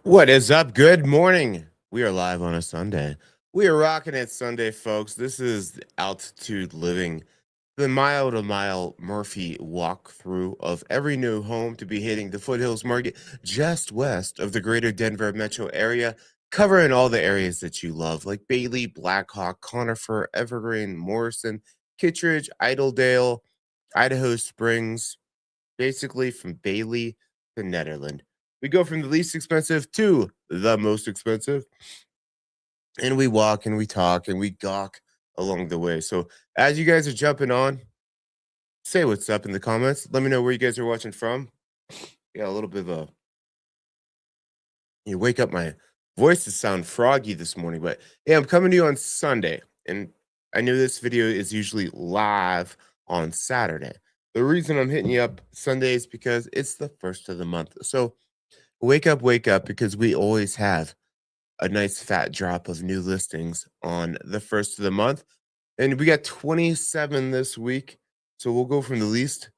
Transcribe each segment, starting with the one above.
What is up? Good morning. We are live on a Sunday. We are rocking it Sunday, folks. This is the Altitude Living, the mile to mile Murphy walkthrough of every new home to be hitting the Foothills market just west of the greater Denver metro area, covering all the areas that you love, like Bailey, Blackhawk, Conifer, Evergreen, Morrison, Kittredge, Idaho, Idaho Springs, basically from Bailey to Netherland. We go from the least expensive to the most expensive, and we walk and we talk and we gawk along the way. So as you guys are jumping on, say what's up in the comments. Let me know where you guys are watching from. Yeah, a little bit of a you wake up my voice to sound froggy this morning, but yeah, I'm coming to you on Sunday, and I know this video is usually live on Saturday. The reason I'm hitting you up Sunday is because it's the first of the month. So wake up, because we always have a nice fat drop of new listings on the first of the month. And we got 27 this week. So we'll go from the least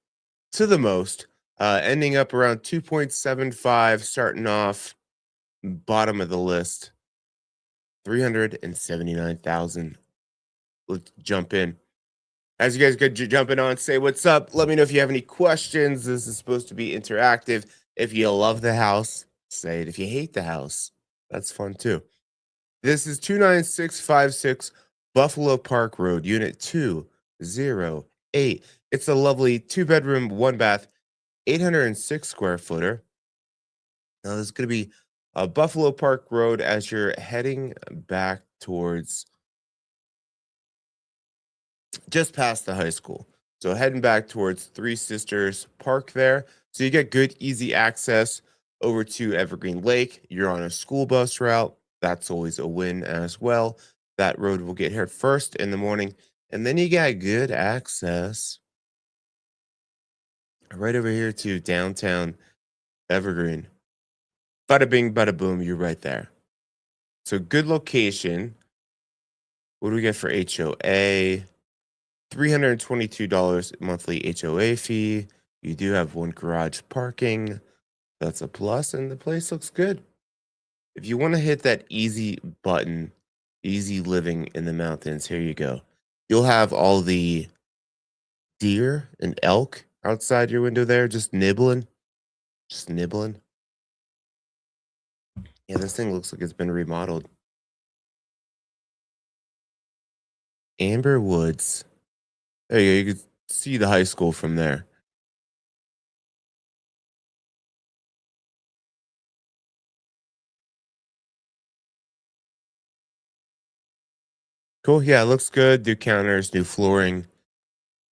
to the most, ending up around 2.75, starting off bottom of the list, 379,000. Let's jump in. As you guys get jumping on, say what's up. Let me know if you have any questions. This is supposed to be interactive. If you love the house, say it. If you hate the house, that's fun too. This is 29656 Buffalo Park Road, Unit 208. It's a lovely 2-bedroom, 1-bath, 806 square footer. Now, this is going to be Buffalo Park Road as you're heading back towards just past the high school. So, heading back towards Three Sisters Park there. So, you get good, easy access over to Evergreen Lake. You're on a school bus route. That's always a win as well. That road will get here first in the morning. And then you got good access right over here to downtown Evergreen. Bada bing, bada boom, you're right there. So good location. What do we get for HOA? $322 monthly HOA fee. You do have one garage parking. That's a plus, and the place looks good. If you want to hit that easy button, easy living in the mountains, here you go. You'll have all the deer and elk outside your window there, just nibbling. Just nibbling. Yeah, this thing looks like it's been remodeled. Amber Woods. There you go. You can see the high school from there. Cool. Yeah, it looks good. New counters, new flooring.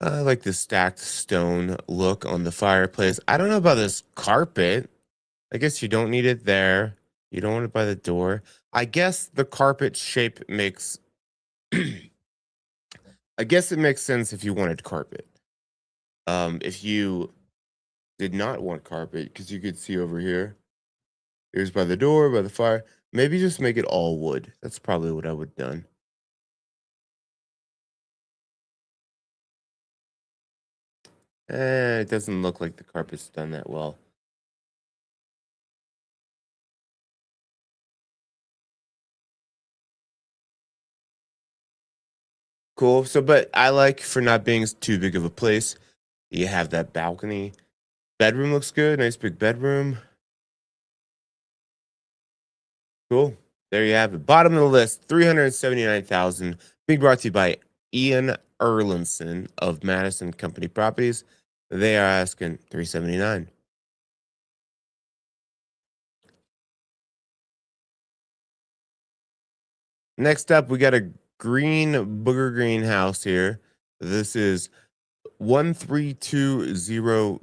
I like the stacked stone look on the fireplace. I don't know about this carpet. I guess you don't need it there. You don't want it by the door. I guess the carpet shape makes I guess it makes sense if you wanted carpet. If you did not want carpet, because you could see over here, here's by the door, by the fire. Maybe just make it all wood. That's probably what I would have done. It doesn't look like the carpet's done that well. Cool. So, but I like for not being too big of a place. You have that balcony. Bedroom looks good. Nice big bedroom. Cool. There you have it. Bottom of the list, 379,000. Being brought to you by Ian Erlinson of Madison Company Properties. They are asking 379. Next up, we got a green booger green house here. This is 1320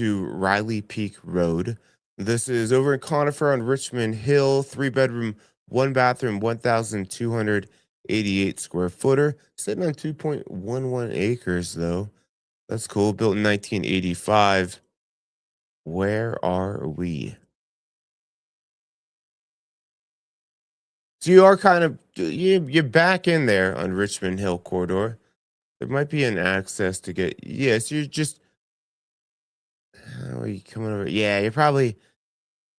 Riley Peak Road. This is over in Conifer on Richmond Hill, 3-bedroom, 1-bathroom, 1,288 square footer. Sitting on 2.11 acres, though. That's cool. Built in 1985. Where are we? So you are kind of you're back in there on Richmond Hill corridor. There might be an access to get. Yes, you're just. you coming over? Yeah, you're probably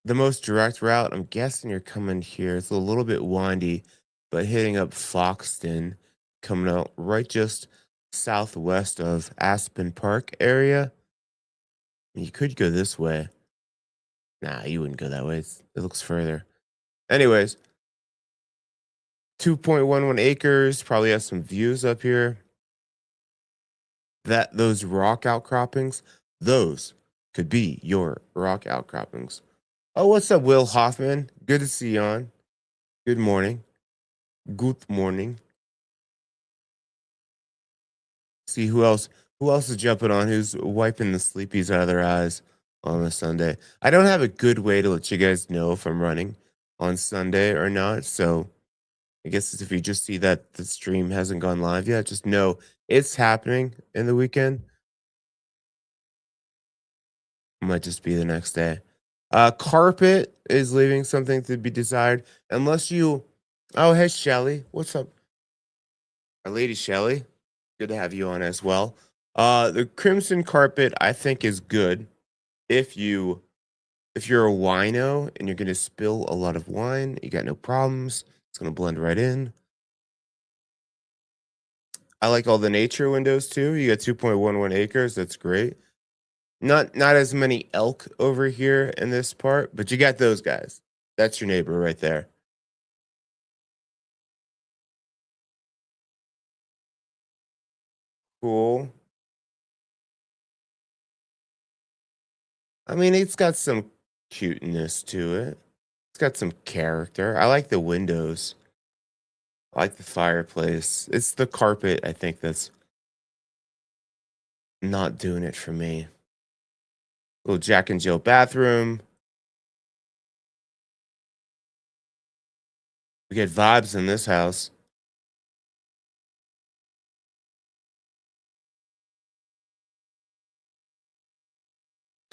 the most direct route. I'm guessing you're coming here. It's a little bit windy, but hitting up Foxton, coming out right just southwest of Aspen Park area. You could go this way. Nah, you wouldn't go that way. It looks further. Anyways, 2.11 acres. Probably has some views up here. That those rock outcroppings, those could be your rock outcroppings. Oh, what's up, Will Hoffman? Good to see you on. Good morning. Good morning. See who else. Who else is jumping on? Who's wiping the sleepies out of their eyes on a Sunday? I don't have a good way to let you guys know if I'm running on Sunday or not. So I guess if you just see that the stream hasn't gone live yet, just know it's happening in the weekend. Might just be the next day. Carpet is leaving something to be desired. Unless you, oh, hey, Shelly. What's up? Our lady Shelly. Good to have you on as well. The crimson carpet, I think, is good if you're a wino and you're gonna spill a lot of wine, you got no problems. It's gonna blend right in. I like all the nature windows too. You got 2.11 acres. That's great. Not as many elk over here in this part, but you got those guys. That's your neighbor right there. Cool. I mean, it's got some cuteness to it. It's got some character. I like the windows. I like the fireplace. It's the carpet, I think, that's not doing it for me. Little Jack and Jill bathroom. We get vibes in this house.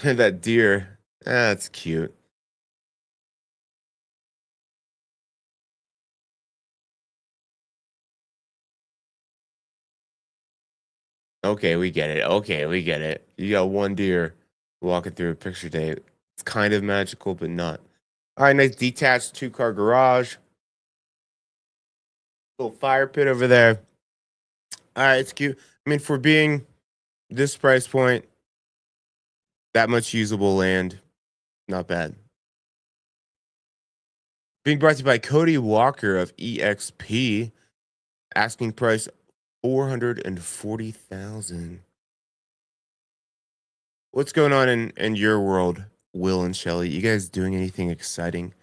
And that deer. That's cute. Okay, we get it. Okay, we get it. You got one deer walking through a picture day. It's kind of magical, but not. All right, nice detached two-car garage. Little fire pit over there. All right, it's cute. I mean, for being this price point, that much usable land, not bad. Being brought to you by Cody Walker of EXP. Asking price 440,000. What's going on in your world, Will and Shelly? You guys doing anything exciting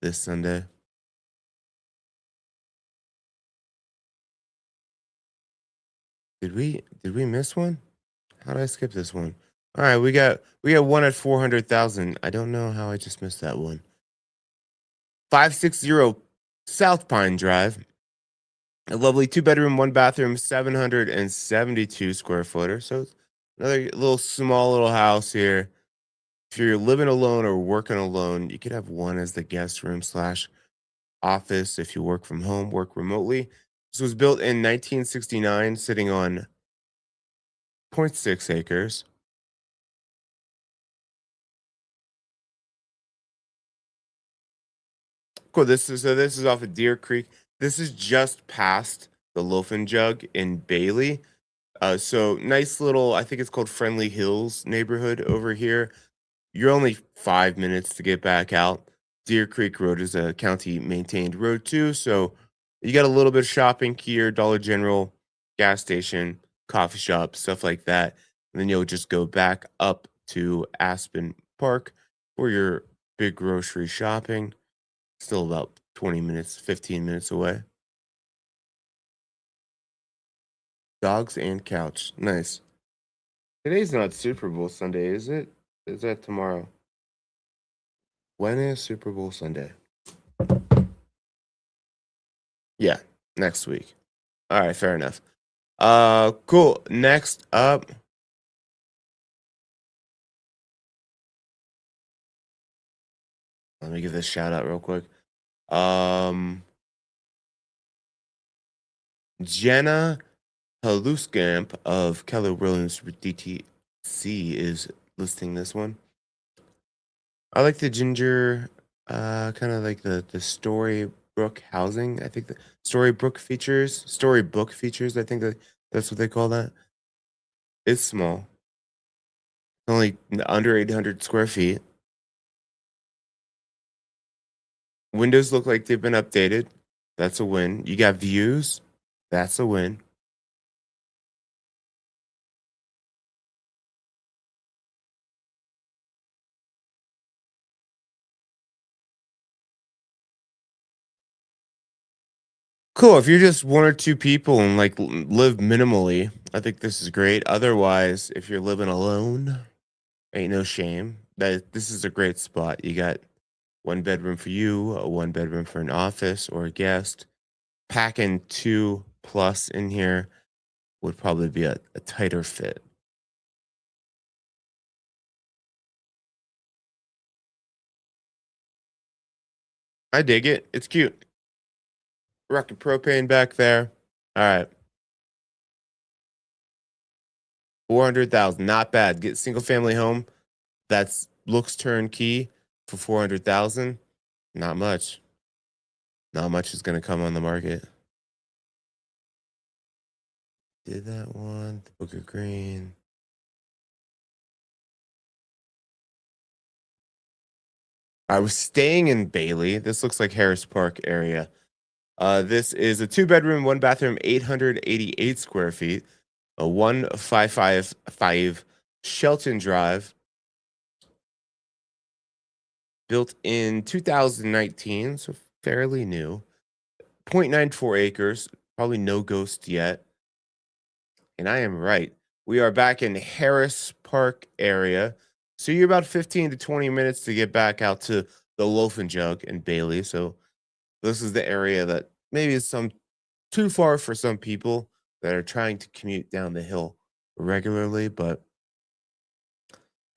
this Sunday? Did we miss one? How did I skip this one? All right, we got one at 400,000. I don't know how I just missed that one. 560 South Pine Drive. A lovely two-bedroom, one bathroom, 772 square footer. So it's another little small little house here. If you're living alone or working alone, you could have one as the guest room slash office. If you work from home, work remotely. This was built in 1969, sitting on zero point 0.6 acres. Cool. This is off of Deer Creek. This is just past the Loafing Jug in Bailey. So nice little. I think it's called Friendly Hills neighborhood over here. You're only 5 minutes to get back out. Deer Creek Road is a county maintained road too, so you got a little bit of shopping here, Dollar General, gas station, coffee shop, stuff like that. And then you'll just go back up to Aspen Park for your big grocery shopping. Still about 20 minutes, 15 minutes away. Dogs and couch. Nice. Today's not Super Bowl Sunday, is it? Is that tomorrow? When is Super Bowl Sunday? Yeah, next week. All right, fair enough. Cool. Next up, let me give this shout out real quick. Um, Jenna Haluskamp of Keller Williams DTC is listing this one. I like the ginger, kind of like the Storybook housing. I think the Storybook features. I think that's what they call that. It's small, only under 800 square feet. Windows look like they've been updated. That's a win. You got views. That's a win. Cool. If you're just one or two people and like live minimally, I think this is great. Otherwise, if you're living alone, ain't no shame. That this is a great spot. You got one bedroom for you, one bedroom for an office or a guest. Packing two plus in here would probably be a tighter fit. I dig it. It's cute. Rocking propane back there. All right. 400,000. Not bad. Get single family home. That's looks turnkey for 400,000. Not much. Not much is going to come on the market. Did that one. The Booker Green. I was staying in Bailey. This looks like Harris Park area. This is a two bedroom, one bathroom, 888 square feet, a 1555 Shelton Drive, built in 2019, so fairly new. 0.94 acres, probably no ghost yet. And I am right. We are back in Harris Park area. So you're about 15 to 20 minutes to get back out to the Loaf and Jug in Bailey. So this is the area that maybe is some too far for some people that are trying to commute down the hill regularly, but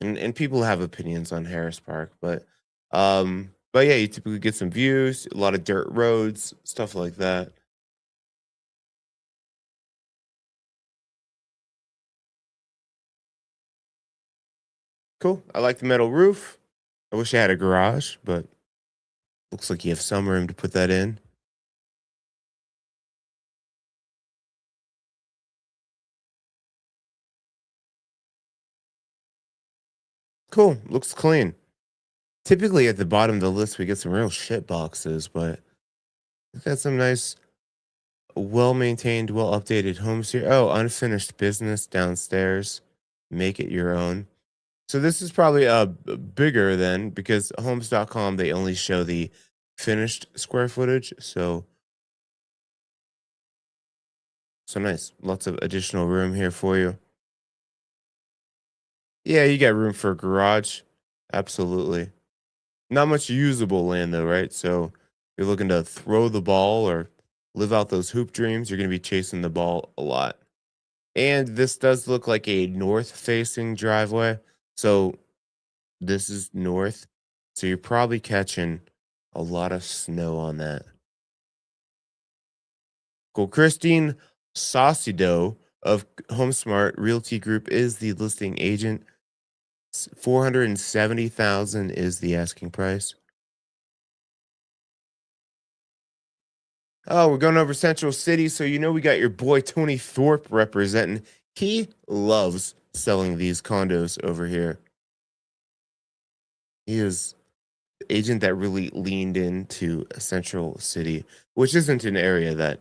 and people have opinions on Harris Park, but yeah, you typically get some views, a lot of dirt roads, stuff like that. Cool. I like the metal roof. I wish I had a garage, but looks like you have some room to put that in. Cool. Looks clean. Typically at the bottom of the list we get some real shit boxes, but we've got some nice, well maintained, well updated homes here. Oh, unfinished business downstairs. Make it your own. So this is probably bigger then because homes.com they only show the finished square footage. So nice. Lots of additional room here for you. Yeah, you got room for a garage. Absolutely. Not much usable land though, right? So if you're looking to throw the ball or live out those hoop dreams, you're going to be chasing the ball a lot. And this does look like a north facing driveway. So this is north. So you're probably catching a lot of snow on that. Cool. Christine Saucido of HomeSmart Realty Group is the listing agent. 470,000 is the asking price. Oh, we're going over Central City, so you know we got your boy Tony Thorpe representing. He loves selling these condos over here. He is the agent that really leaned into Central City, which isn't an area that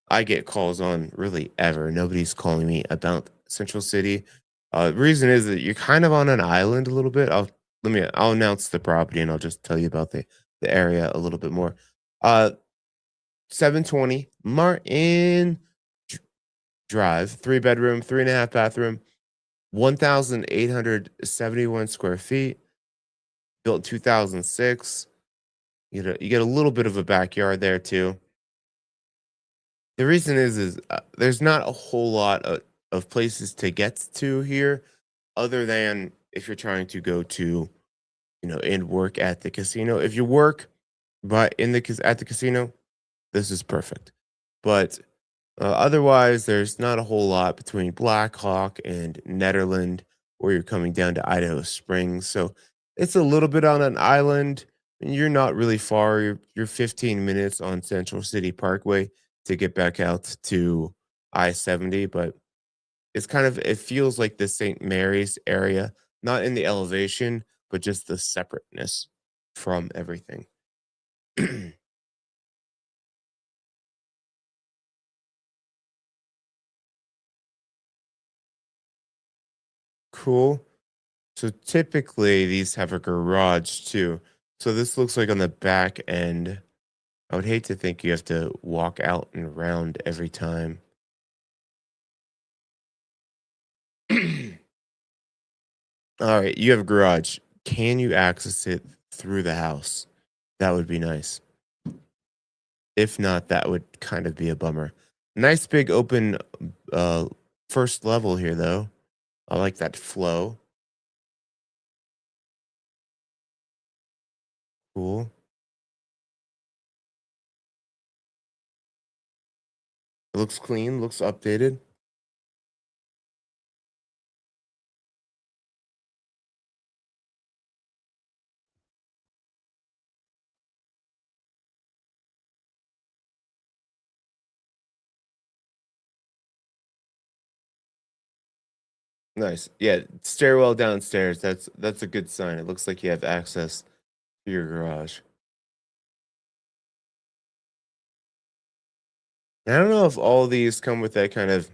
I get calls on really ever. Nobody's calling me about Central City. The reason is that you're kind of on an island a little bit. I'll announce the property and I'll just tell you about the area a little bit more. Uh 720 Martin Drive, three bedroom, three and a half bathroom, 1,871 square feet, built in 2006. You get a little bit of a backyard there too. The reason is there's not a whole lot of places to get to here, other than if you're trying to go to and work at the casino. If you work but at the casino, this is perfect. But otherwise, there's not a whole lot between Black Hawk and Netherland, where you're coming down to Idaho Springs. So It's a little bit on an island, and you're not really far. You're 15 minutes on Central City Parkway to get back out to I-70, but it's kind of it feels like the St. Mary's area, not in the elevation, but just the separateness from everything. Cool. So typically these have a garage too. So this looks like on the back end. I would hate to think you have to walk out and around every time. All right, you have a garage. Can you access it through the house? That would be nice. If not, that would kind of be a bummer. Nice big open uh first level here though. I like that flow. Cool. It looks clean, looks updated. Nice. Yeah, stairwell downstairs. That's a good sign. It looks like you have access to your garage. And I don't know if all these come with that kind of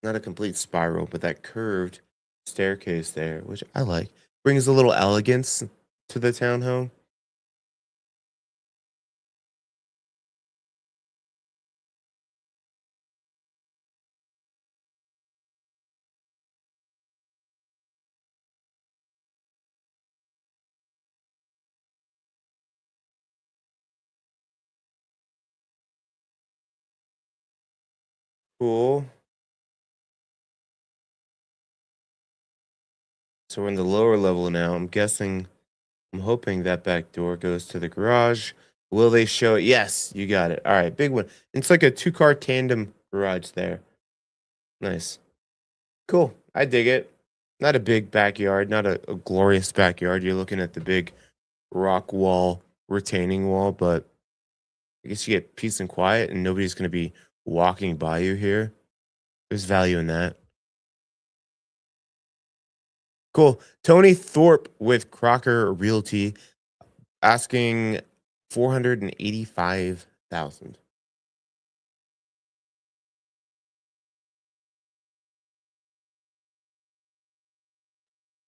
not a complete spiral, but that curved staircase there, which I like. Brings a little elegance to the townhome. Cool. So we're in the lower level now. I'm hoping that back door goes to the garage. Will they show it? Yes, you got it. All right, big one. It's like a two-car tandem garage there. Nice. Cool. I dig it. Not a big backyard, not a glorious backyard. You're looking at the big rock wall, retaining wall, but I guess you get peace and quiet and nobody's going to be walking by you here. There's value in that. Cool. Tony Thorpe with Crocker Realty asking 485,000.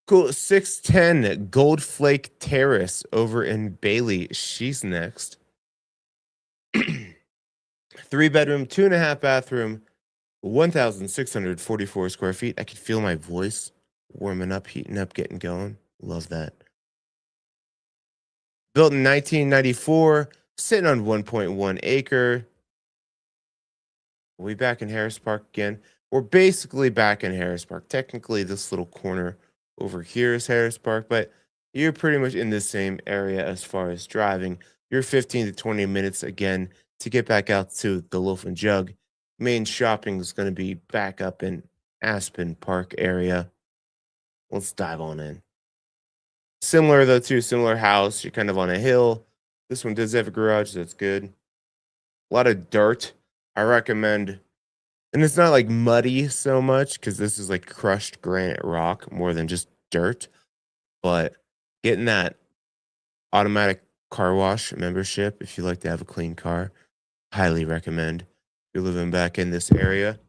Cool. 610 Gold Flake Terrace over in Bailey. She's next. Three bedroom, two and a half bathroom, 1,644 square feet. I could feel my voice warming up, heating up, getting going. Love that. Built in 1994, sitting on 1.1 acre. We back in Harris Park again. We're basically back in Harris Park. Technically, this little corner over here is Harris Park, but you're pretty much in the same area as far as driving. You're 15 to 20 minutes again to get back out to the Loaf and Jug. Main shopping is going to be back up in Aspen Park area. Let's dive on in. Similar though, too, similar house. You're kind of on a hill. This one does have a garage, so that's good. A lot of dirt. I recommend, and it's not like muddy so much because this is like crushed granite rock more than just dirt. But getting that automatic car wash membership, if you like to have a clean car, highly recommend. If you're living back in this area,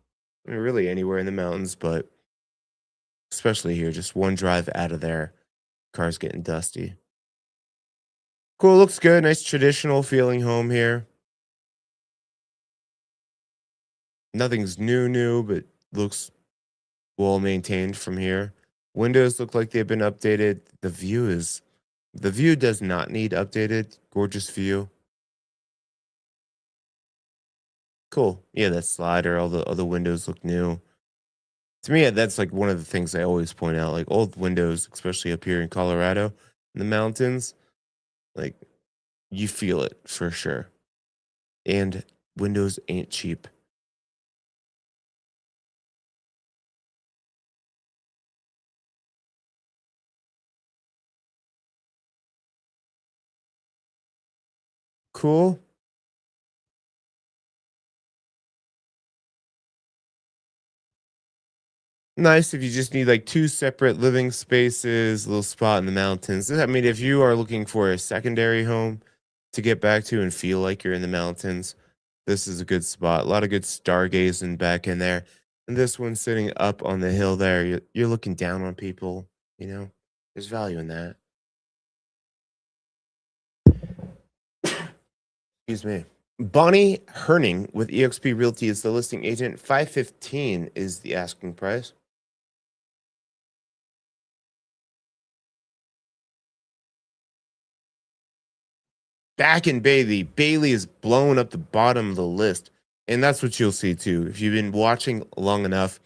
I mean, really anywhere in the mountains, but especially here, just one drive out of there, car's getting dusty. Cool, looks good. Nice traditional feeling home here. Nothing's new, but looks well maintained from here. Windows look like they've been updated. The view does not need updated. Gorgeous view. Cool. Yeah, that slider, all the windows look new. To me, that's like one of the things I always point out. Like old windows, especially up here in Colorado, in the mountains, like you feel it for sure. And windows ain't cheap. Cool. Nice if you just need like two separate living spaces, a little spot in the mountains. I mean, if you are looking for a secondary home to get back to and feel like you're in the mountains, this is a good spot. A lot of good stargazing back in there. And this one sitting up on the hill there, you're looking down on people, you know, there's value in that. Excuse me. Bonnie Herning with EXP Realty is the listing agent. 515 is the asking price. Back in Bailey. Bailey is blowing up the bottom of the list. And that's what you'll see too. If you've been watching long enough,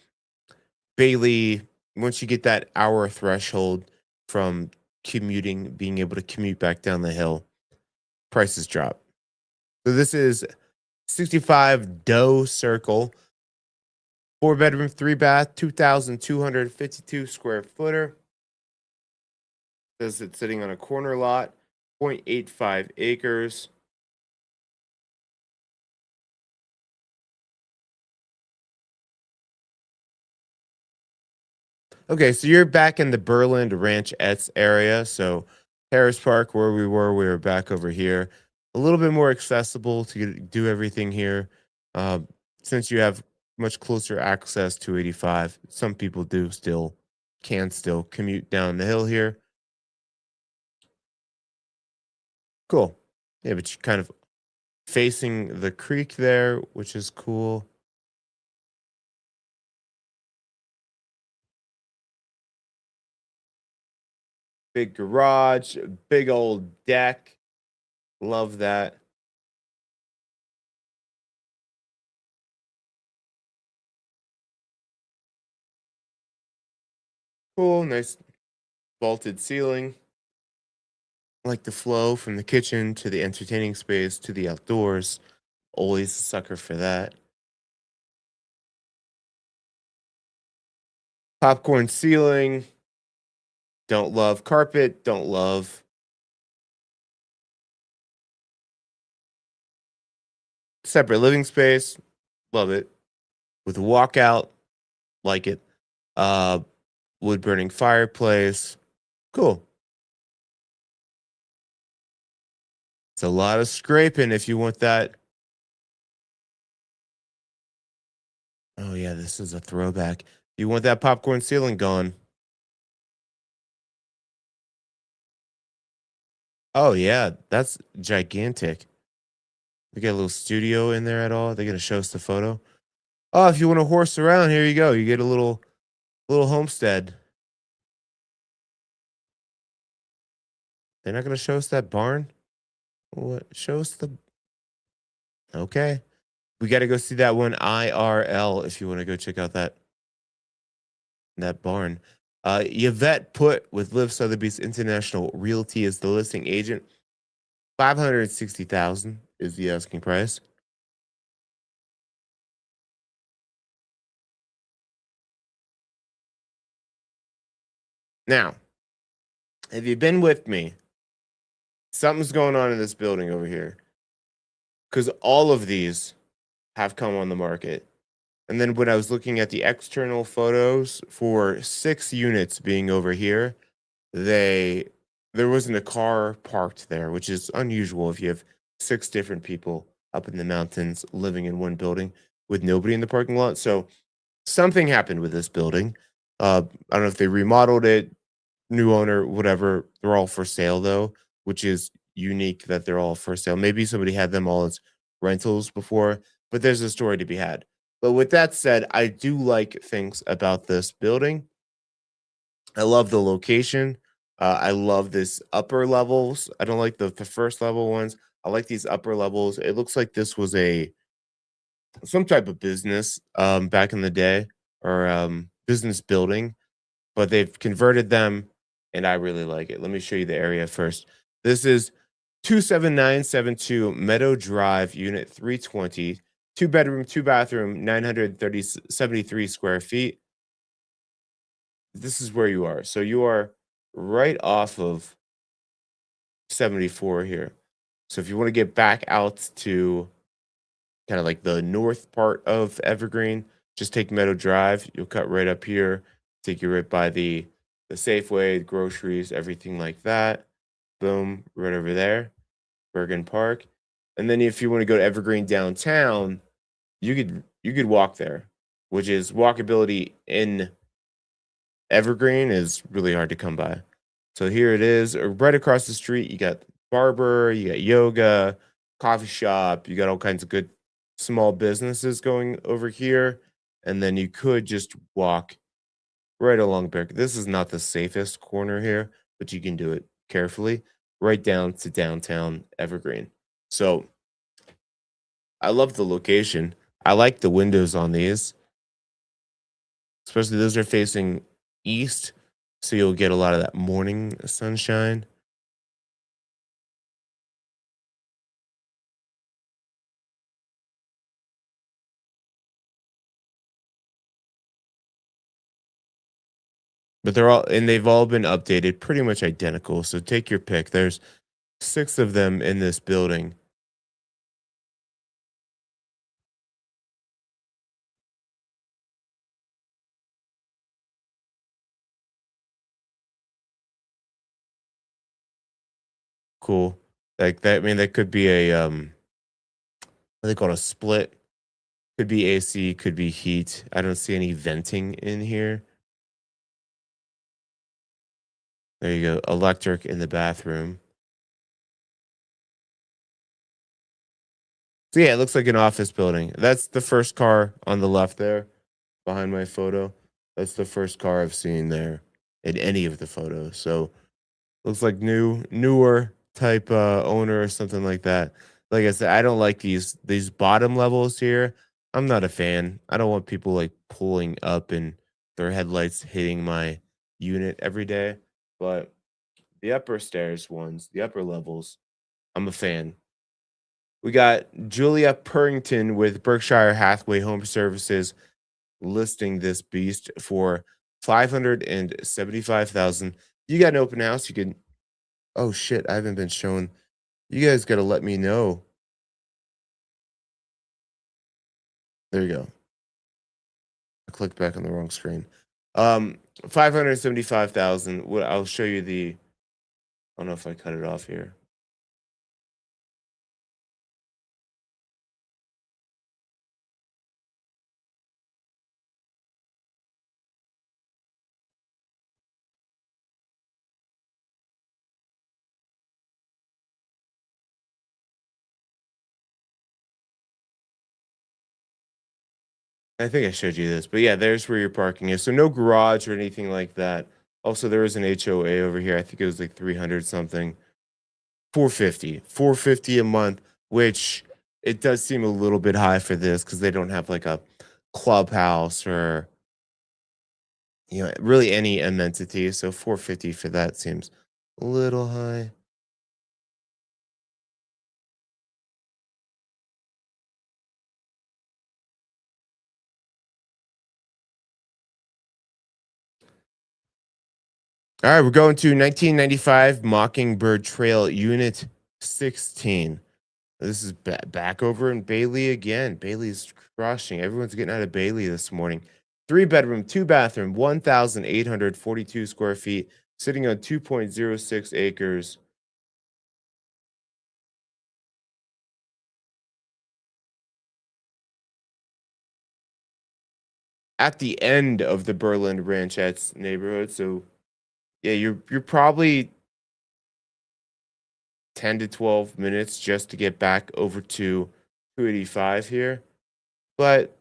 Bailey, once you get that hour threshold from commuting, being able to commute back down the hill, prices drop. So this is 65 Doe Circle, 4 bedroom, 3 bath, 2,252 square footer. Says it's sitting on a corner lot, 0.85 acres. Okay, so you're back in the Berlin Ranchettes area. So Harris Park, where we were back over here. A little bit more accessible to do everything here. Uh, since you have much closer access to 85, some people can still commute down the hill here. Cool. Yeah, but you're kind of facing the creek there, which is cool. Big garage, big old deck. Love that. Cool, nice vaulted ceiling. Like the flow from the kitchen to the entertaining space to the outdoors. Always a sucker for that. Popcorn ceiling. Don't love carpet. Don't love separate living space. Love it. With a walkout. Like it. Uh, wood burning fireplace. Cool. It's a lot of scraping if you want that. Oh, yeah, this is a throwback. You want that popcorn ceiling gone. Oh, yeah, that's gigantic. We got a little studio in there at all? They're going to show us the photo. Oh, if you want to horse around, here you go. You get a little homestead. They're not going to show us that barn? What? Show us the. Okay. We got to go see that one IRL if you want to go check out that barn. Yvette Put with Live Sotheby's International Realty is the listing agent. 560,000 is the asking price. Now, have you been with me? Something's going on in this building over here because all of these have come on the market. And then when I was looking at the external photos for 6 units being over here, they there wasn't a car parked there, which is unusual if you have 6 different people up in the mountains living in one building with nobody in the parking lot. So something happened with this building. I don't know if they remodeled it, new owner, whatever. They're all for sale though, which is unique that they're all for sale. Maybe somebody had them all as rentals before, but there's a story to be had. But with that said, I do like things about this building. I love the location. I love this upper levels. I don't like the first level ones. I like these upper levels. It looks like this was a some type of business back in the day or business building, but they've converted them and I really like it. Let me show you the area first. This is 27972 Meadow Drive, Unit 320, 2 bedroom, 2 bathroom, 973 square feet. This is where you are. So you are right off of 74 here. So if you want to get back out to kind of like the north part of Evergreen, just take Meadow Drive. You'll cut right up here, take you right by the Safeway, groceries, everything like that. Boom, right over there, Bergen Park. And then if you want to go to Evergreen downtown, you could walk there, which is walkability in Evergreen is really hard to come by. So here it is, right across the street. You got barber, you got yoga, coffee shop. You got all kinds of good small businesses going over here, and then you could just walk right along Bear. This is not the safest corner here, but you can do it carefully. Right down to downtown Evergreen. So I love the location. I like the windows on these, especially those are facing east, so you'll get a lot of that morning sunshine. But they've all been updated pretty much identical. So take your pick. There's 6 of them in this building. Cool. Like that, I mean, that could be a what they call it, a split. Could be AC, could be heat. I don't see any venting in here. There you go. Electric in the bathroom. So yeah, it looks like an office building. That's the first car on the left there behind my photo. That's the first car I've seen there in any of the photos. So looks like newer type owner or something like that. Like I said, I don't like these bottom levels here. I'm not a fan. I don't want people like pulling up and their headlights hitting my unit every day. But the upper stairs ones, the upper levels, I'm a fan. We got Julia Purrington with Berkshire Hathaway Home Services listing this beast for 575,000. You got an open house, you can. Oh shit, I haven't been shown. You guys got to let me know. There you go. I clicked back on the wrong screen. 575,000. What I'll show you the I don't know if I cut it off here. I think I showed you this, but yeah, there's where your parking is. So no garage or anything like that. Also, there was an HOA over here. I think it was like 300 something. 450 a month, which it does seem a little bit high for this because they don't have like a clubhouse or really any amenity. So 450 for that seems a little high. All right, we're going to 1995 Mockingbird Trail Unit 16. This is back over in Bailey again. Bailey's crushing. Everyone's getting out of Bailey this morning. 3 bedroom, 2 bathroom, 1,842 square feet, sitting on 2.06 acres. At the end of the Berlin Ranchettes neighborhood. So yeah, you're probably 10 to 12 minutes just to get back over to 285 here. But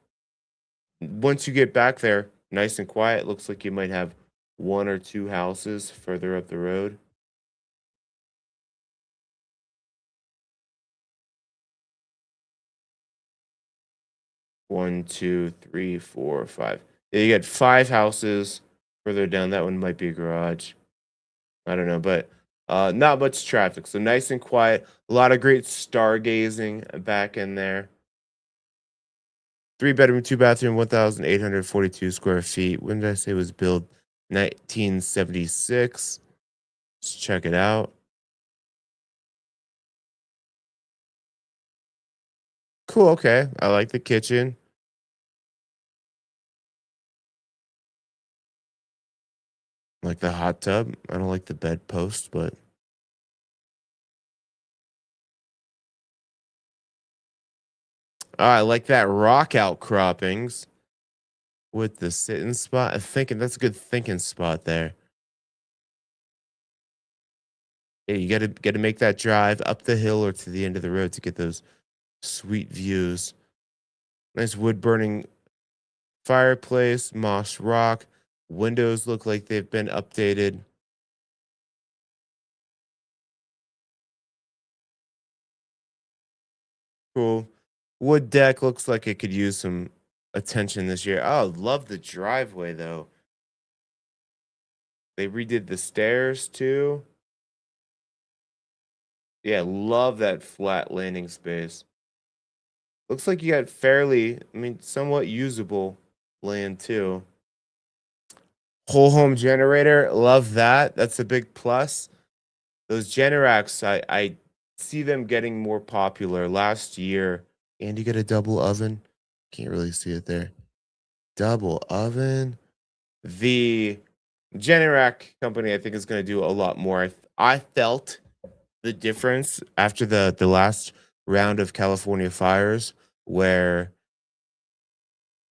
once you get back there, nice and quiet, looks like you might have 1 or 2 houses further up the road. 1, 2, 3, 4, 5. Yeah, you got 5 houses further down. That one might be a garage. I don't know, but not much traffic. So nice and quiet. A lot of great stargazing back in there. 3 bedroom, 2 bathroom, 1,842 square feet. When did I say it was built? 1976. Let's check it out. Cool. Okay. I like the kitchen. I like the hot tub. I don't like the bedpost, but I like that rock outcroppings with the sitting spot. I'm thinking that's a good thinking spot there. Yeah, you gotta make that drive up the hill or to the end of the road to get those sweet views. Nice wood burning fireplace, moss rock. Windows look like they've been updated. Cool. Wood deck looks like it could use some attention this year. Oh, love the driveway though. They redid the stairs too. Yeah, love that flat landing space. Looks like you got fairly, I mean, somewhat usable land too. Whole home generator, love that. That's a big plus. Those Generacs, I see them getting more popular last year. And you get a double oven. Can't really see it there. Double oven. The Generac company, I think, is going to do a lot more. I felt the difference after the last round of California fires, where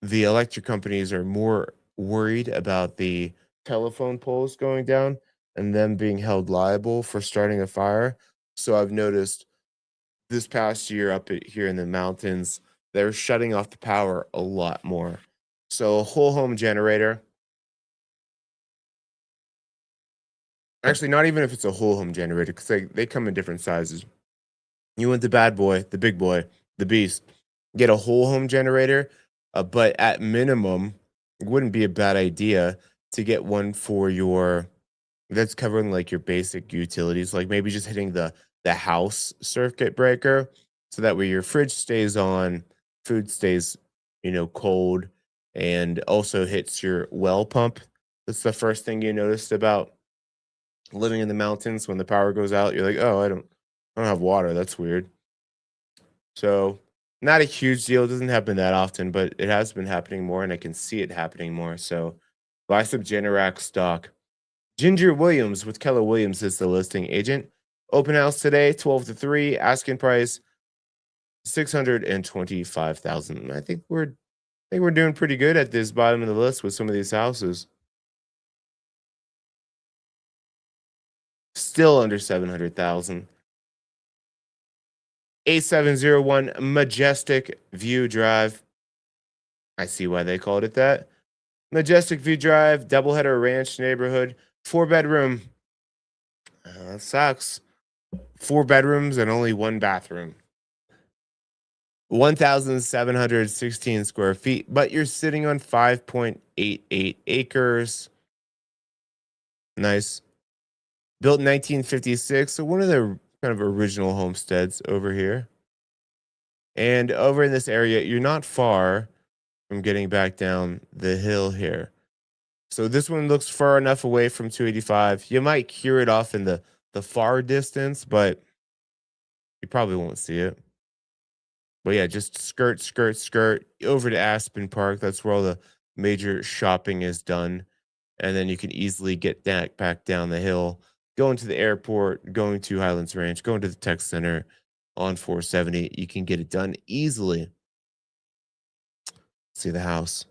the electric companies are more worried about the telephone poles going down and them being held liable for starting a fire. So I've noticed this past year here in the mountains, they're shutting off the power a lot more. So a whole home generator, actually not even if it's a whole home generator, because they come in different sizes. You want the bad boy, the big boy, the beast. Get a whole home generator, but at minimum, it wouldn't be a bad idea to get one for your that's covering like your basic utilities, like maybe just hitting the house circuit breaker, so that way your fridge stays on, food stays, cold, and also hits your well pump. That's the first thing you noticed about living in the mountains when the power goes out. You're like, oh, I don't have water. That's weird. So not a huge deal. It doesn't happen that often, but it has been happening more, and I can see it happening more. So buy some Generac stock. Ginger Williams with Keller Williams is the listing agent. Open house today, 12 to 3. Asking price 625,000. I think we're doing pretty good at this bottom of the list with some of these houses. Still under 700,000. 8701 Majestic View Drive. I see why they called it that. Majestic View Drive, doubleheader ranch neighborhood, 4 bedroom. That sucks. 4 bedrooms and only one bathroom. 1,716 square feet, but you're sitting on 5.88 acres. Nice. Built in 1956. So one of the kind of original homesteads over here. And over in this area, you're not far from getting back down the hill here. So this one looks far enough away from 285. You might hear it off in the far distance, but you probably won't see it. But yeah, just skirt, skirt, skirt over to Aspen Park. That's where all the major shopping is done. And then you can easily get that back down the hill, going to the airport, going to Highlands Ranch, going to the tech center on 470. You can get it done easily. See the house.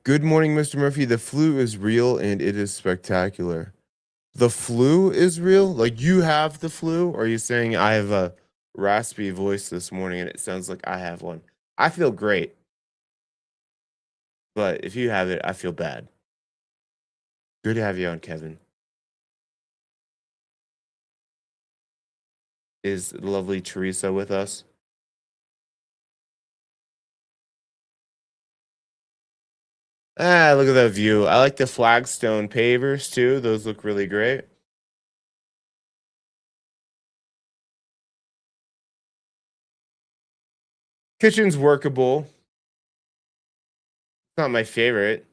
Good morning, Mr. Murphy. The flu is real and it is spectacular. The flu is real? Like you have the flu? Or are you saying I have a raspy voice this morning and it sounds like I have one? I feel great, but if you have it, I feel bad. Good to have you on, Kevin. Is lovely Teresa with us? Ah, look at that view. I like the flagstone pavers too. Those look really great. Kitchen's workable. Not my favorite.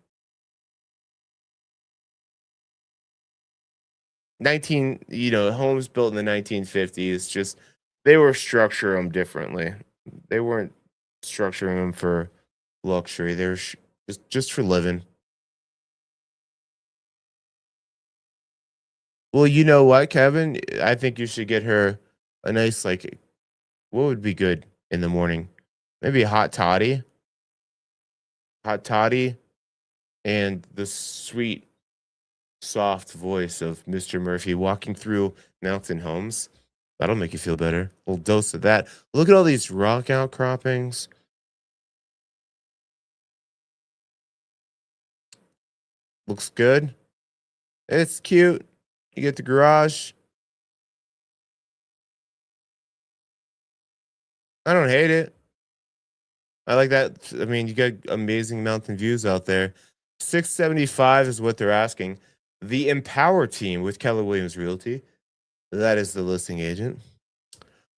homes built in the 1950s. Just they were structuring them differently. They weren't structuring them for luxury. They're just for living. Well, you know what, Kevin? I think you should get her a nice, like, what would be good in the morning? Maybe a hot toddy, and the sweet, soft voice of Mr. Murphy walking through mountain homes. That'll make you feel better. A little dose of that. Look at all these rock outcroppings. Looks good. It's cute. You get the garage. I don't hate it. I like that. I mean, you got amazing mountain views out there. 675 is what they're asking. The Empower team with Keller Williams Realty. That is the listing agent.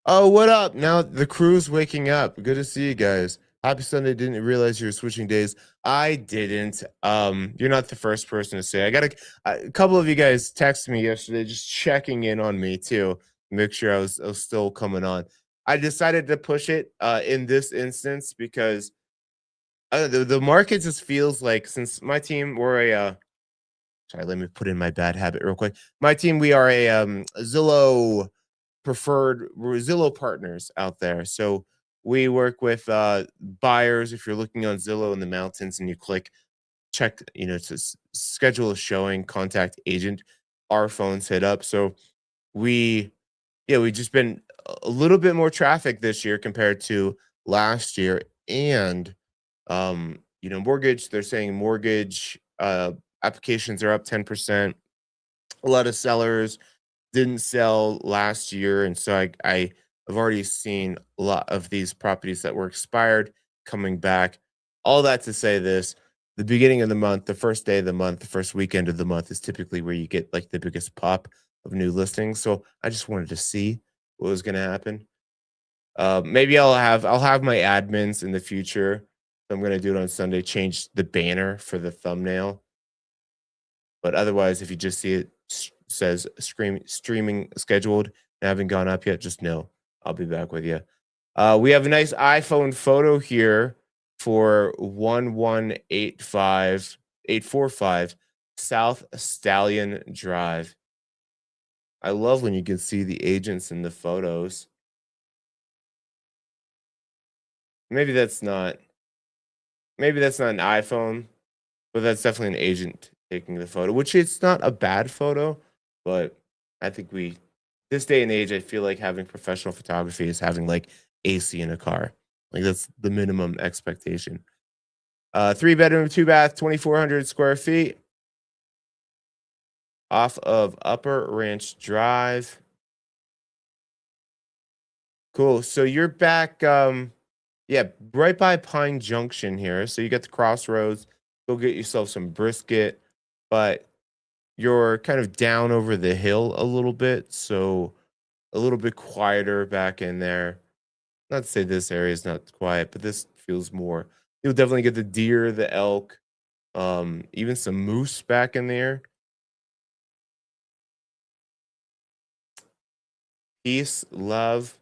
Oh, what up? Now the crew's waking up. Good to see you guys. Happy Sunday. Didn't realize you were switching days. I didn't. You're not the first person to say. A couple of you guys texted me yesterday just checking in on me too. Make sure I was still coming on. I decided to push it in this instance because the market just feels like, since my team, we're a sorry, let me put in my bad habit real quick. My team, we are a Zillow preferred, we're Zillow partners out there. So we work with buyers. If you're looking on Zillow in the mountains and you click check, to schedule a showing, contact agent, our phones hit up. So we, yeah, we just been a little bit more traffic this year compared to last year. And mortgage, they're saying mortgage applications are up 10%. A lot of sellers didn't sell last year, and so I've already seen a lot of these properties that were expired coming back. All that to say this, the beginning of the month, the first day of the month, the first weekend of the month is typically where you get like the biggest pop of new listings. So I just wanted to see what was going to happen. Maybe I'll have my admins in the future. I'm going to do it on Sunday, change the banner for the thumbnail. But otherwise, if you just see it says streaming scheduled and haven't gone up yet, just know I'll be back with you. We have a nice iPhone photo here for 1185845 South Stallion Drive. I love when you can see the agents in the photos. Maybe that's not maybe that's not an iPhone, but that's definitely an agent taking the photo, which it's not a bad photo, but I think this day and age, I feel like having professional photography is having like AC in a car. Like that's the minimum expectation. 3 bedroom, 2 bath, 2,400 square feet off of Upper Ranch Drive. Cool. So you're back, yeah, right by Pine Junction here. So you got the crossroads. Go get yourself some brisket, but you're kind of down over the hill a little bit, so a little bit quieter back in there. Not to say this area is not quiet, but this feels more. You'll definitely get the deer, the elk, even some moose back in there. Peace, love,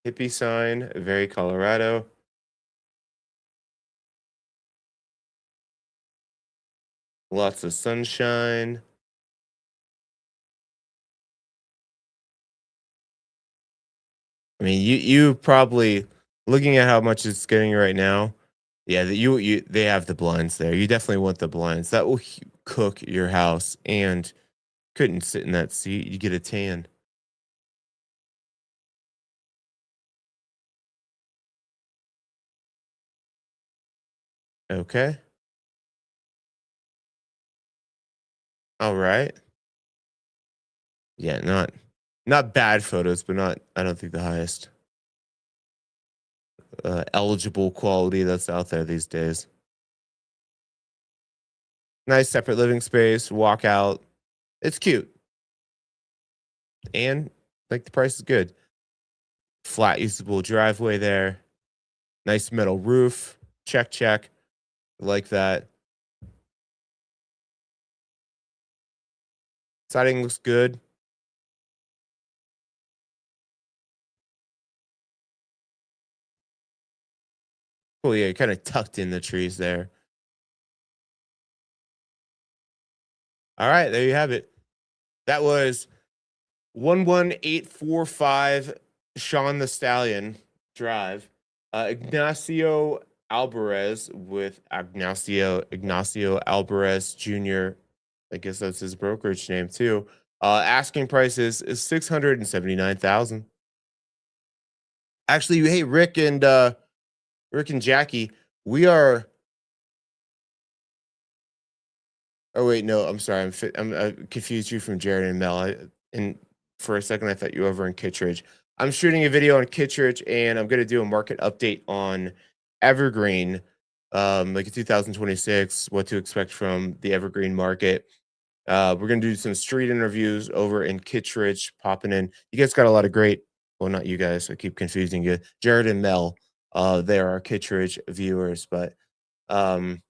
hippie sign, very Colorado. Lots of sunshine. I mean, you probably, looking at how much it's getting right now. Yeah, they have the blinds there. You definitely want the blinds. That will cook your house, and couldn't sit in that seat. You get a tan. Okay. All right. Yeah, not bad photos, but not, I don't think, the highest eligible quality that's out there these days. Nice separate living space, walk out. It's cute. And like the price is good. Flat usable driveway there. Nice metal roof. Check, check. Like that. Siding looks good. Oh yeah, kind of tucked in the trees there. All right, there you have it. That was 11845 Sean the Stallion Drive. Ignacio Alvarez with Ignacio Alvarez Jr. I guess that's his brokerage name too. Asking price is 679,000. Actually, hey Rick and Jackie, we are. Oh wait, no, I'm sorry. I'm confused you from Jared and Mel. And for a second, I thought you were over in Kittredge. I'm shooting a video on Kittredge, and I'm gonna do a market update on Evergreen, like in 2026, what to expect from the Evergreen market. We're gonna do some street interviews over in Kittredge, popping in. You guys got a lot of great. Well, not you guys. I keep confusing you. Jared and Mel. They are our Kittredge viewers, but um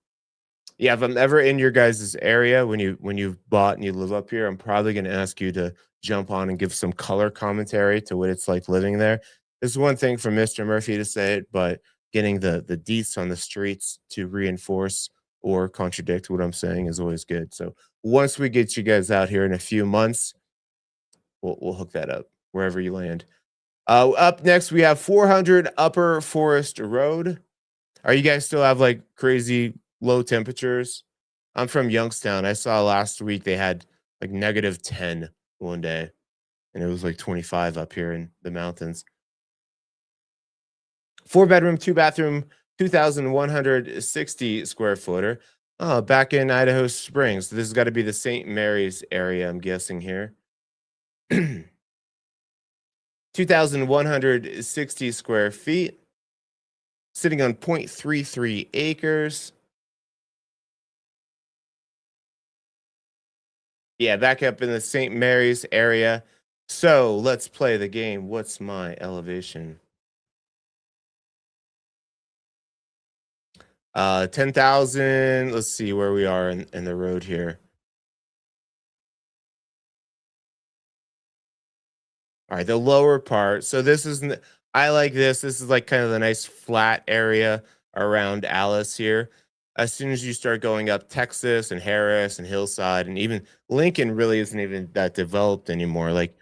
yeah, if I'm ever in your guys' area when you've bought and you live up here, I'm probably gonna ask you to jump on and give some color commentary to what it's like living there. It's one thing for Mr. Murphy to say it, but getting the deets on the streets to reinforce or contradict what I'm saying is always good. So once we get you guys out here in a few months, we'll hook that up wherever you land. Up next, we have 400 Upper Forest Road. Are you guys still have like crazy low temperatures? I'm from Youngstown. I saw last week they had like -10 one day, and it was like 25 up here in the mountains. 4 bedroom, 2 bathroom, 2,160 square footer. Oh, back in Idaho Springs. This has got to be the St. Mary's area, I'm guessing here. 2,160 square feet, sitting on 0.33 acres. Yeah, back up in the St. Mary's area. So let's play the game. What's my elevation? 10,000. Let's see where we are in the road here. All right, the lower part. So this is, I like this. This is like kind of the nice flat area around Alice here. As soon as you start going up Texas and Harris and Hillside and even Lincoln really isn't even that developed anymore. Like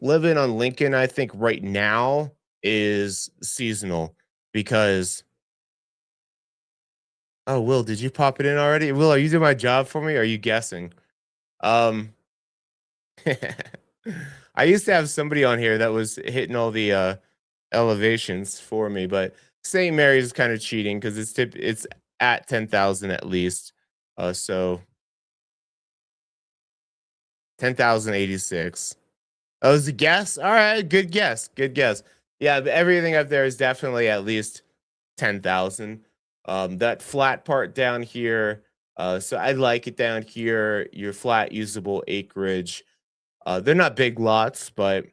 living on Lincoln, I think right now is seasonal because oh, Will, did you pop it in already? Will, are you doing my job for me? Or are you guessing? Um, I used to have somebody on here that was hitting all the elevations for me, but St. Mary's is kind of cheating because it's at 10,000 at least. So 10,086. Oh, it was a guess. All right, good guess. Good guess. Yeah, but everything up there is definitely at least 10,000. That flat part down here. So I like it down here. Your flat usable acreage. They're not big lots, but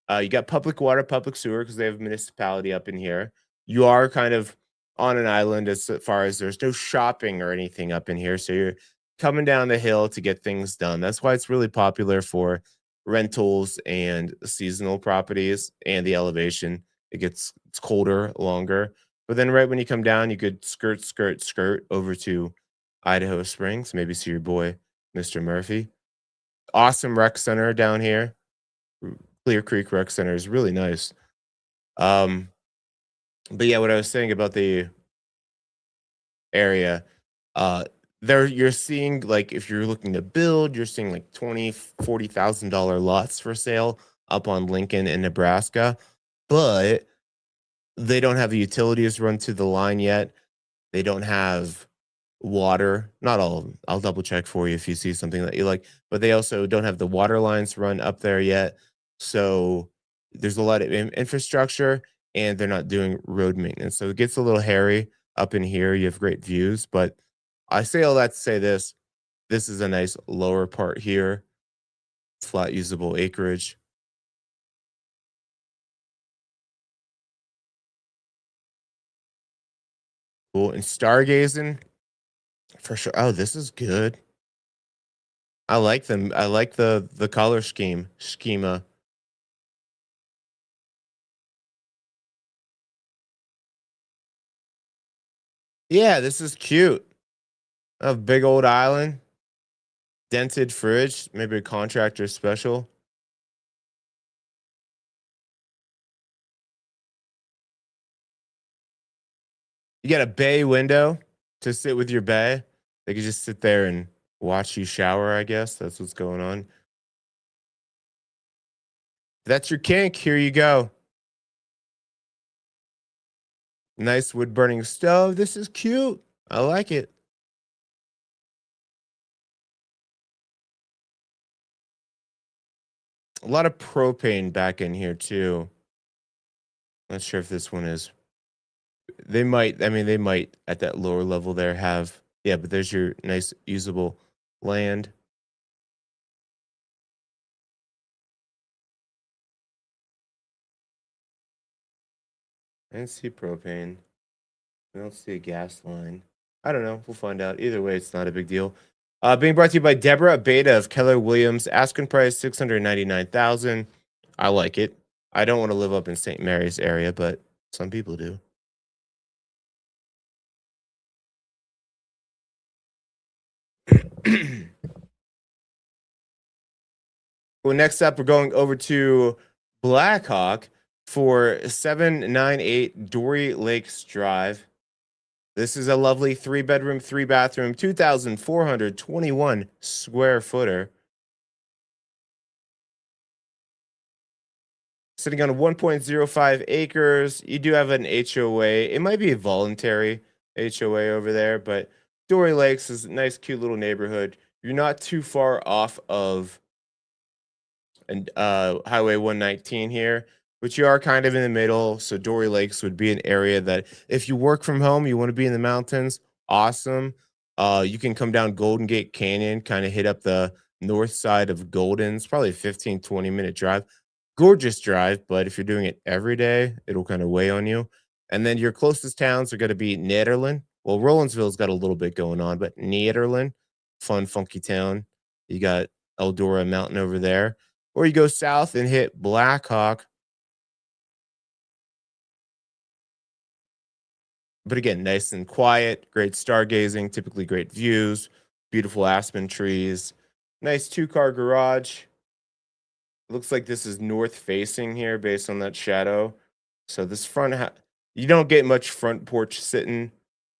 you got public water, public sewer because they have municipality up in here. You are kind of on an island as far as there's no shopping or anything up in here. So you're coming down the hill to get things done. That's why it's really popular for rentals and seasonal properties and the elevation. It's colder longer. But then right when you come down, you could skirt over to Idaho Springs, maybe see your boy, Mr. Murphy. Awesome rec center down here. Clear Creek Rec Center is really nice. Um, but yeah, what I was saying about the area, uh, there you're seeing like if you're looking to build, you're seeing like 40,000 lots for sale up on Lincoln in Nebraska, but they don't have the utilities run to the line yet. They don't have water, not all of them. I'll double check for you if you see something that you like, but they also don't have the water lines run up there yet. So there's a lot of infrastructure and they're not doing road maintenance. So it gets a little hairy up in here. You have great views, but I say all that to say this. This is a nice lower part here, flat usable acreage. Cool. And stargazing for sure. Oh, this is good. I like them. I like the color schema. Yeah, this is cute. A big old island, dented fridge, maybe a contractor special. You got a bay window to sit with your bay. They could just sit there and watch you shower, I guess. That's what's going on. If that's your kink. Here you go. Nice wood burning stove. This is cute. I like it. A lot of propane back in here too. Not sure if this one is. They might. I mean, they might at that lower level there have. Yeah, but there's your nice usable land. I didn't see propane. I don't see a gas line. I don't know. We'll find out. Either way, it's not a big deal. Being brought to you by Deborah Beta of Keller Williams. Asking price 699,000. I like it. I don't want to live up in St. Mary's area, but some people do. Well, next up, we're going over to Blackhawk for 798 Dory Lakes Drive. This is a lovely 3 bedroom, 3 bathroom, 2,421 square footer. Sitting on 1.05 acres. You do have an HOA. It might be a voluntary HOA over there, but Dory Lakes is a nice, cute little neighborhood. You're not too far off of and Highway 119 here, but you are kind of in the middle. So Dory Lakes would be an area that if you work from home, you want to be in the mountains, awesome. You can come down Golden Gate Canyon, kind of hit up the north side of Golden. It's probably a 15, 20-minute drive. Gorgeous drive, but if you're doing it every day, it'll kind of weigh on you. And then your closest towns are going to be Nederland. Well, Rollinsville's got a little bit going on, but Nederland, fun, funky town. You got Eldora Mountain over there, or you go south and hit Blackhawk. But again, nice and quiet, great stargazing, typically great views, beautiful aspen trees, nice 2 car garage. Looks like this is north facing here based on that shadow. So this you don't get much front porch sitting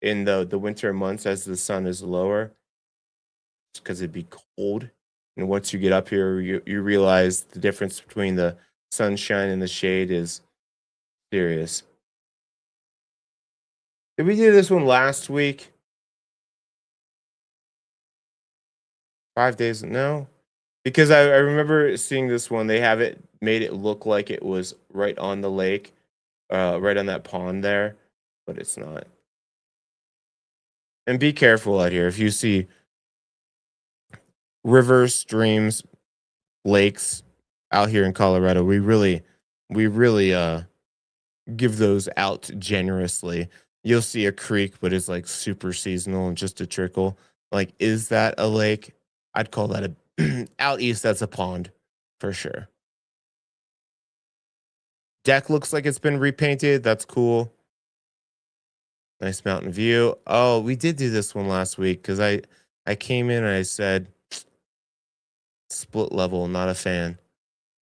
in the winter months as the sun is lower because it'd be cold. And once you get up here, you realize the difference between the sunshine and the shade is serious. Did we do this one last week? 5 days? No, because I remember seeing this one. They have it made it look like it was right on the lake, right on that pond there, but it's not. And be careful out here if you see rivers, streams, lakes out here in Colorado. We really give those out generously. You'll see a creek, but it's like super seasonal and just a trickle. Like, is that a lake? I'd call that a out east, that's a pond for sure. Deck looks like it's been repainted. That's cool. Nice mountain view. Oh, we did do this one last week because I came in and I said split level, not a fan.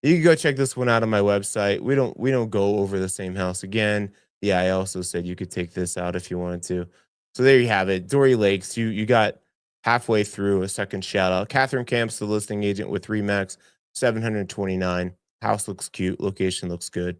You can go check this one out on my website. We don't go over the same house again. Yeah, I also said you could take this out if you wanted to. So there you have it. Dory Lakes. You got halfway through a second shout out. Catherine Camps, the listing agent with Remax, 729. House looks cute. Location looks good.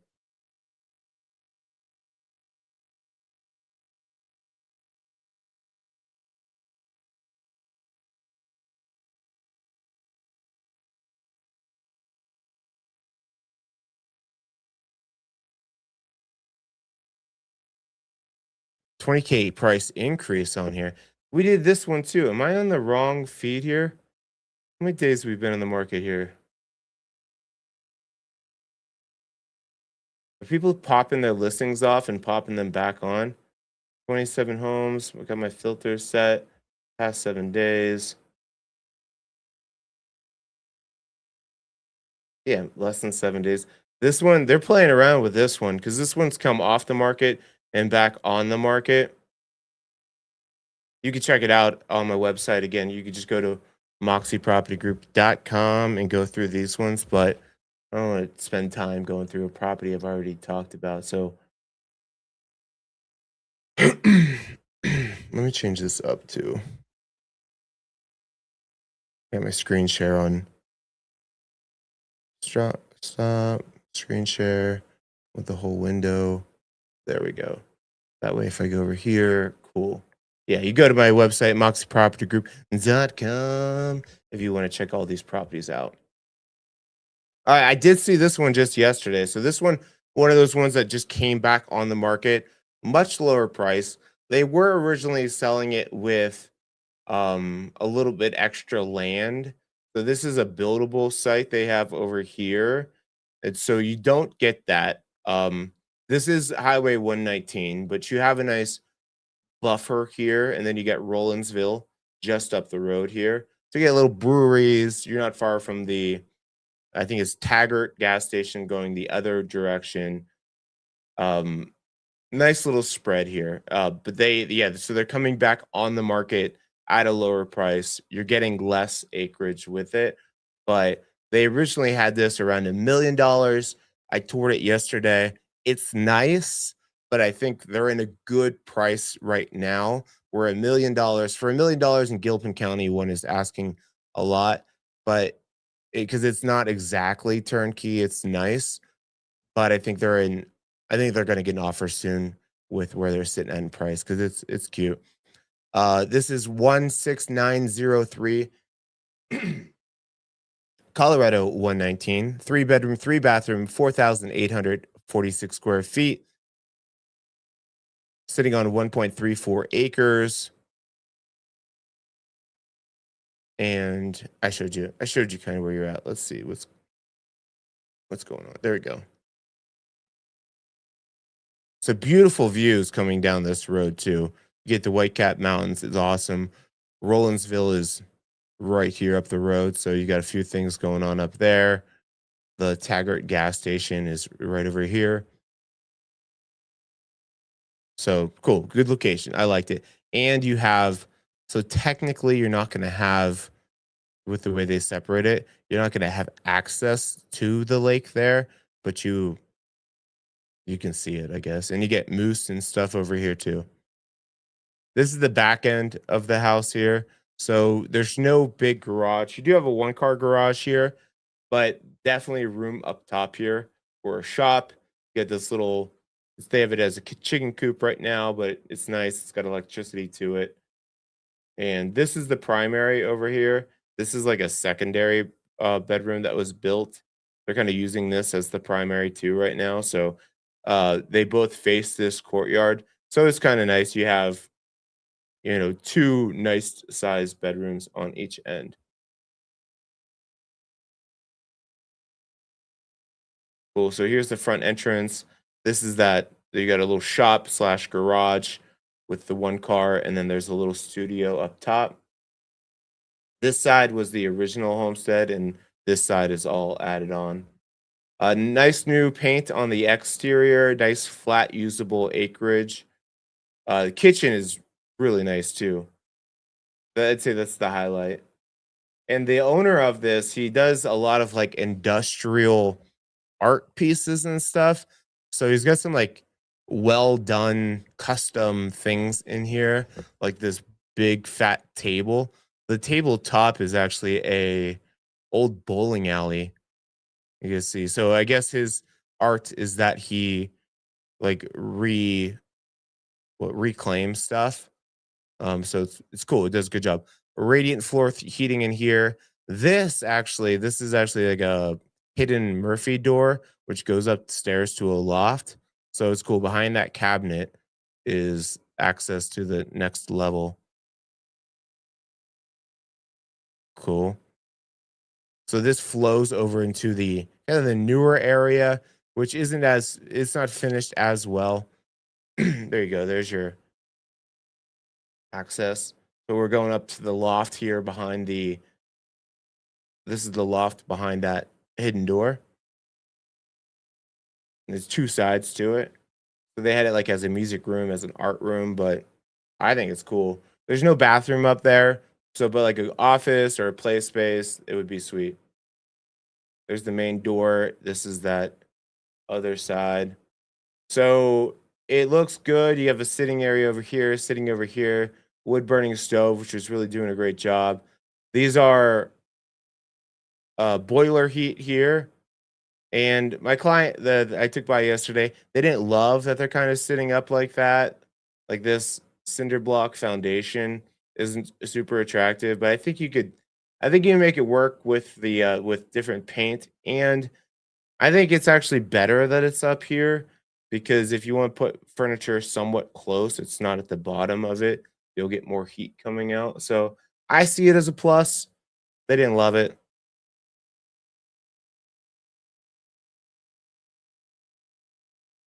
20K price increase on here. We did this one too. Am I on the wrong feed here? How many days have we been on the market here? Are people popping their listings off and popping them back on? 27 homes. I got my filters set. Past 7 days. Yeah, less than 7 days. This one, they're playing around with this one because this one's come off the market and back on the market. You can check it out on my website. Again, you could just go to moxiepropertygroup.com and go through these ones, but I don't want to spend time going through a property I've already talked about. So let me change this up to get my screen share on. Stop screen share with the whole window. There we go. That way, if I go over here, cool. Yeah, you go to my website, moxiepropertygroup.com, if you want to check all these properties out. All right, I did see this one just yesterday. So this one of those ones that just came back on the market, much lower price. They were originally selling it with a little bit extra land. So this is a buildable site they have over here. And so you don't get that. This is Highway 119, but you have a nice buffer here, and then you get Rollinsville just up the road here. So you get little breweries. You're not far from the, I think it's Taggart gas station going the other direction. Um, Nice little spread here. But yeah, so they're coming back on the market at a lower price. You're getting less acreage with it, but they originally had this around $1 million. I toured it yesterday. It's nice, but I think they're in a good price right now. We're $1 million for $1 million in Gilpin County. One is asking a lot, but because it's not exactly turnkey, it's nice, but I think they're gonna get an offer soon with where they're sitting at in price because it's cute. This is 16903 Colorado 119, 3 bedroom, 3 bathroom, 4,846 square feet, sitting on 1.34 acres. And I showed you kind of where you're at. Let's see what's going on. There we go. So beautiful views coming down this road too. You get the Whitecap Mountains. It's awesome. Rollinsville is right here up the road, so you got a few things going on up there. The Taggart gas station is right over here. So cool, good location. I liked it. And you have, so technically you're not going to have, with the way they separate it, you're not going to have access to the lake there, but you can see it, I guess. And you get moose and stuff over here too. This is the back end of the house here. So there's no big garage. You do have a one-car garage here, but definitely room up top here for a shop. You get this little, they have it as a chicken coop right now, but it's nice. It's got electricity to it. And this is the primary over here. This is like a secondary bedroom that was built. They're kind of using this as the primary too right now. So they both face this courtyard. So it's kind of nice. You have, two nice sized bedrooms on each end. Cool. So here's the front entrance. This is that you got a little shop slash garage with the one car, and then there's a little studio up top. This side was the original homestead, and this side is all added on. A nice new paint on the exterior, nice flat usable acreage. The kitchen is really nice too. I'd say that's the highlight. And the owner of this, he does a lot of like industrial art pieces and stuff. So he's got some like well done custom things in here, like this big fat table. The tabletop is actually a old bowling alley. You can see. So I guess his art is that he like reclaims stuff. So it's cool. It does a good job. Radiant floor heating in here. This is actually like a hidden Murphy door, which goes upstairs to a loft. So it's cool. Behind that cabinet is access to the next level. Cool. So this flows over into the kind of the newer area, which isn't as it's not finished as well. There you go. There's your access. So we're going up to the loft here behind the this is the loft behind that hidden door. There's two sides to it. So they had it like as a music room, as an art room, but I think it's cool. There's no bathroom up there. So, but like an office or a play space, it would be sweet. There's the main door. This is that other side. So it looks good. You have a sitting area sitting over here, wood burning stove, which is really doing a great job. These are boiler heat here. And my client that I took by yesterday, they didn't love that they're kind of sitting up like that. Like this cinder block foundation isn't super attractive, but I think you can make it work with different paint. And I think it's actually better that it's up here because if you want to put furniture somewhat close, it's not at the bottom of it. You'll get more heat coming out. So I see it as a plus. They didn't love it.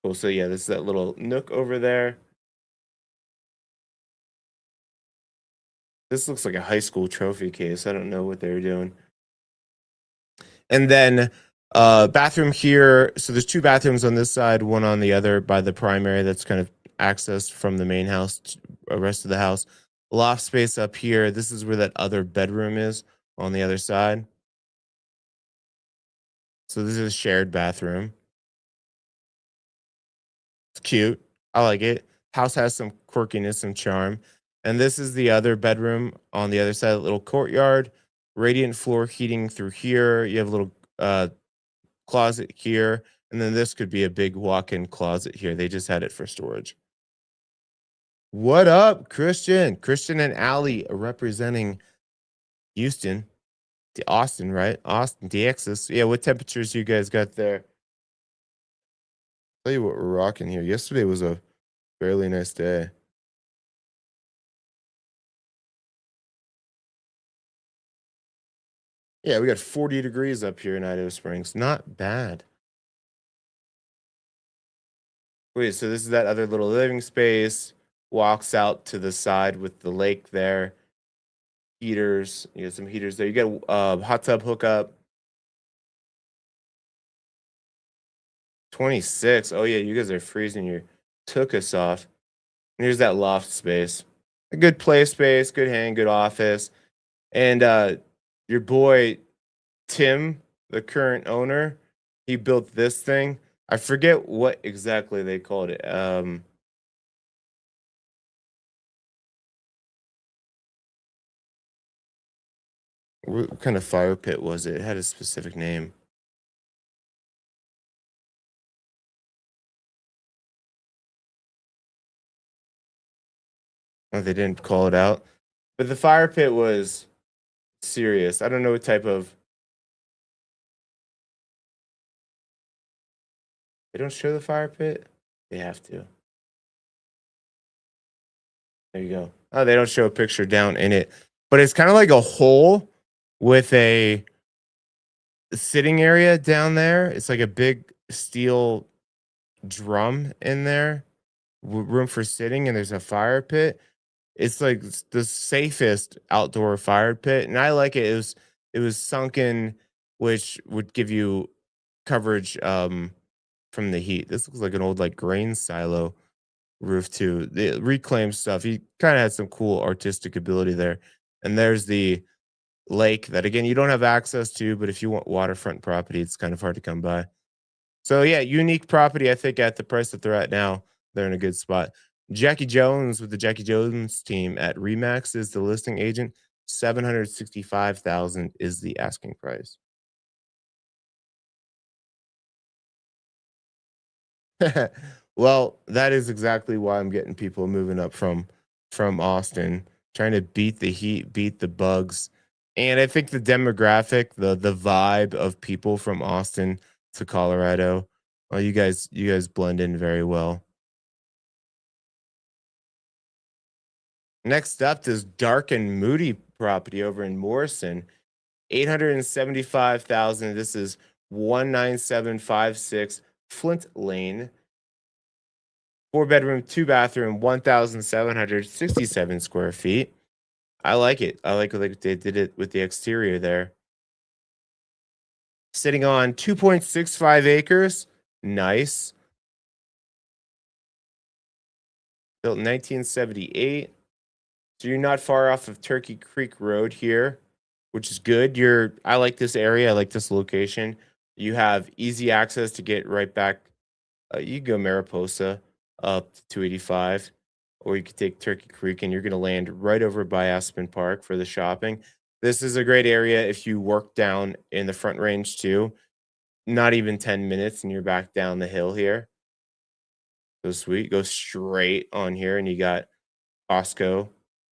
Cool. So yeah, this is that little nook over there. This looks like a high school trophy case. I don't know what they were doing. And then bathroom here. So there's two bathrooms on this side, one on the other by the primary that's kind of accessed from the main house to the rest of the house. Loft space up here. This is where that other bedroom is on the other side. So this is a shared bathroom. It's cute. I like it. House has some quirkiness, some charm. And this is the other bedroom on the other side, a little courtyard, radiant floor heating through here. You have a little closet here. And then this could be a big walk-in closet here. They just had it for storage. What up, Christian? Christian and Allie are representing Houston, the Austin, right? Austin, Texas. Yeah, what temperatures you guys got there? Tell you what we're rocking here. Yesterday was a fairly nice day. Yeah, we got 40 degrees up here in Idaho Springs. Not bad. Wait, so this is that other little living space. Walks out to the side with the lake there. Heaters. You got some heaters there. You got hot tub hookup. 26. Oh yeah, you guys are freezing your took us off. And here's that loft space. A good play space, good hang, good office. And your boy Tim, the current owner, he built this thing. I forget what exactly they called it. What kind of fire pit was it? It had a specific name. Oh, they didn't call it out. But the fire pit was serious. I don't know what type of. They don't show the fire pit. They have to. There you go. Oh, they don't show a picture down in it, but it's kind of like a hole with a sitting area down there. It's like a big steel drum in there, room for sitting, and there's a fire pit. It's like the safest outdoor fire pit, and I like it. It was sunken, which would give you coverage from the heat. This looks like an old like grain silo roof too. The reclaimed stuff. He kind of had some cool artistic ability there. And there's the lake that again you don't have access to, but if you want waterfront property, it's kind of hard to come by. So yeah, unique property. I think at the price that they're at now, they're in a good spot. Jackie Jones with the Jackie Jones team at Remax is the listing agent. 765,000 is the asking price. Well, that is exactly why I'm getting people moving up from Austin, trying to beat the heat, beat the bugs. And I think the demographic, the vibe of people from Austin to Colorado, well, you guys blend in very well. Next up is dark and moody property over in Morrison, 875,000. This is 19756 Flint Lane. Four bedroom, two bathroom, 1,767 square feet. I like it. I like they did it with the exterior there. Sitting on 2.65 acres. Nice. Built in 1978. So you're not far off of Turkey Creek Road here, which is good. I like this area. I like this location. You have easy access to get right back. You can go Mariposa up to 285, or you could take Turkey Creek and you're going to land right over by Aspen Park for the shopping. This is a great area if you work down in the Front Range too. Not even 10 minutes and you're back down the hill here. So sweet. Go straight on here and you got Costco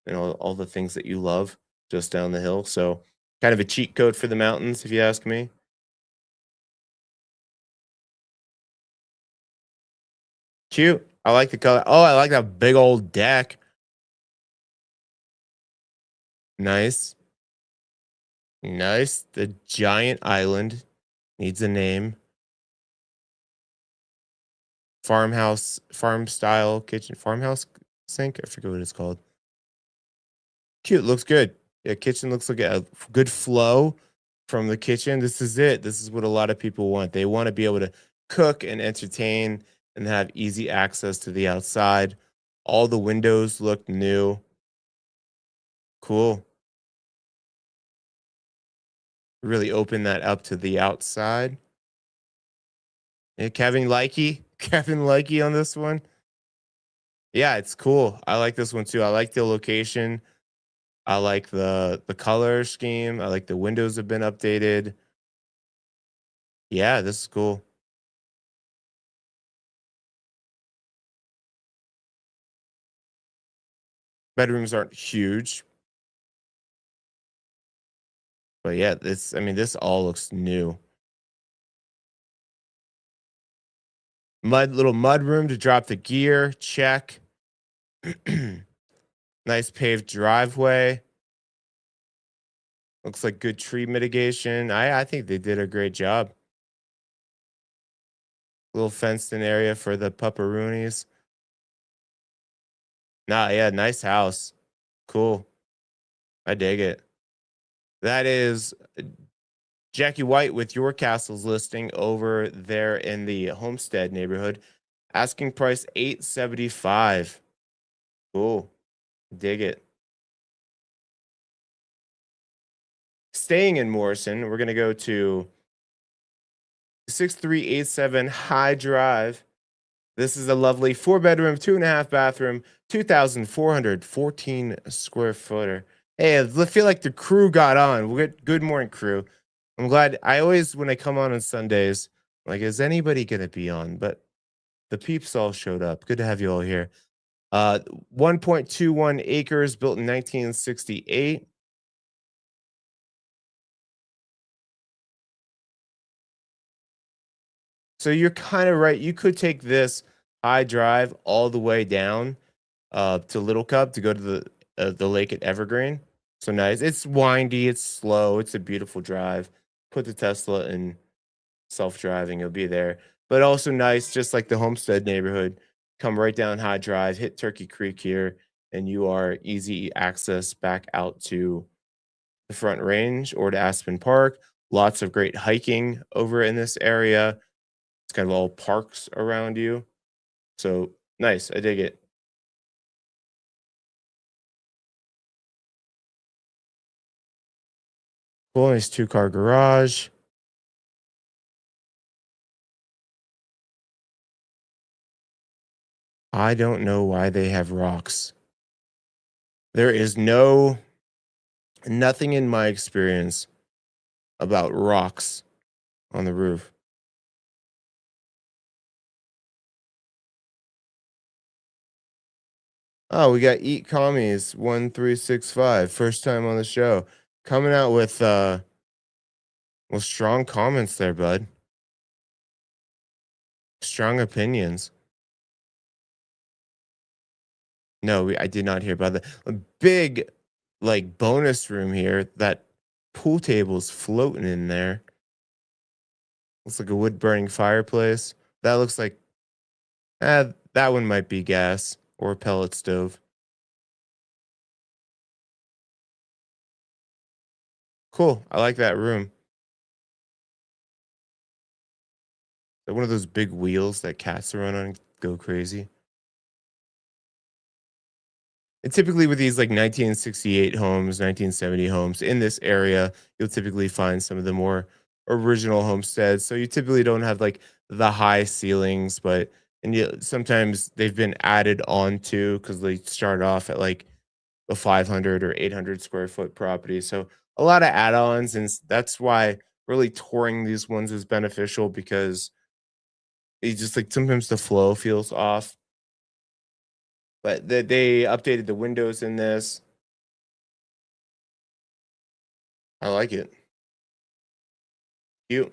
and all the things that you love just down the hill. So kind of a cheat code for the mountains, if you ask me. Cute. I like the color. Oh, I like that big old deck. Nice. Nice. The giant island needs a name. Farmhouse, farm style kitchen, farmhouse sink. I forget what it's called. Cute. Looks good. Yeah, kitchen looks like a good flow from the kitchen. This is it. This is what a lot of people want. They want to be able to cook and entertain and have easy access to the outside. All the windows look new. Cool. Really open that up to the outside. Yeah, Kevin Likey. Kevin Likey on this one. Yeah, it's cool. I like this one too. I like the location. I like the color scheme. I like the windows have been updated. Yeah, this is cool. Bedrooms aren't huge, but yeah, this I mean this all looks new. Little mud room to drop the gear. Check. Nice paved driveway. Looks like good tree mitigation. I think they did a great job. Little fenced in area for the pupperoonies. Nah, yeah, nice house. Cool. I dig it. That is Jackie White with your castle's listing over there in the Homestead neighborhood. Asking price 875. Cool. Dig it. Staying in Morrison, we're gonna go to 6387 High Drive. This is a lovely 4 bedroom, 2.5 bathroom, 2,414 square footer. Hey, I feel like the crew got on. Good morning, crew. I'm glad. I always, when I come on Sundays, like, is anybody going to be on? But the peeps all showed up. Good to have you all here. 1.21 acres, built in 1968. So you're kind of right. You could take this high drive all the way down to Little Cub to go to the lake at Evergreen. So nice. It's windy. It's slow. It's a beautiful drive. Put the Tesla in self-driving. You'll be there. But also nice, just like the Homestead neighborhood. Come right down High Drive, hit Turkey Creek here, and you are easy access back out to the Front Range or to Aspen Park. Lots of great hiking over in this area. It's kind of all parks around you. So nice. I dig it. Cool. Nice 2-car garage. I don't know why they have rocks. There is nothing in my experience about rocks on the roof. Oh, we got Eat Commies 1365. First time on the show. Coming out with strong comments there, bud. Strong opinions. No, I did not hear about that. A big like bonus room here. That pool table's floating in there. Looks like a wood burning fireplace. That looks like that one might be gas or a pellet stove. Cool. I like that room. Like one of those big wheels that cats run on and go crazy. And typically with these like 1968 homes, 1970 homes in this area, you'll typically find some of the more original homesteads. So you typically don't have like the high ceilings, but and you sometimes they've been added on to because they start off at like a 500 or 800 square foot property. So a lot of add-ons, and that's why really touring these ones is beneficial because it just like sometimes the flow feels off. But they updated the windows in this. I like it. Cute.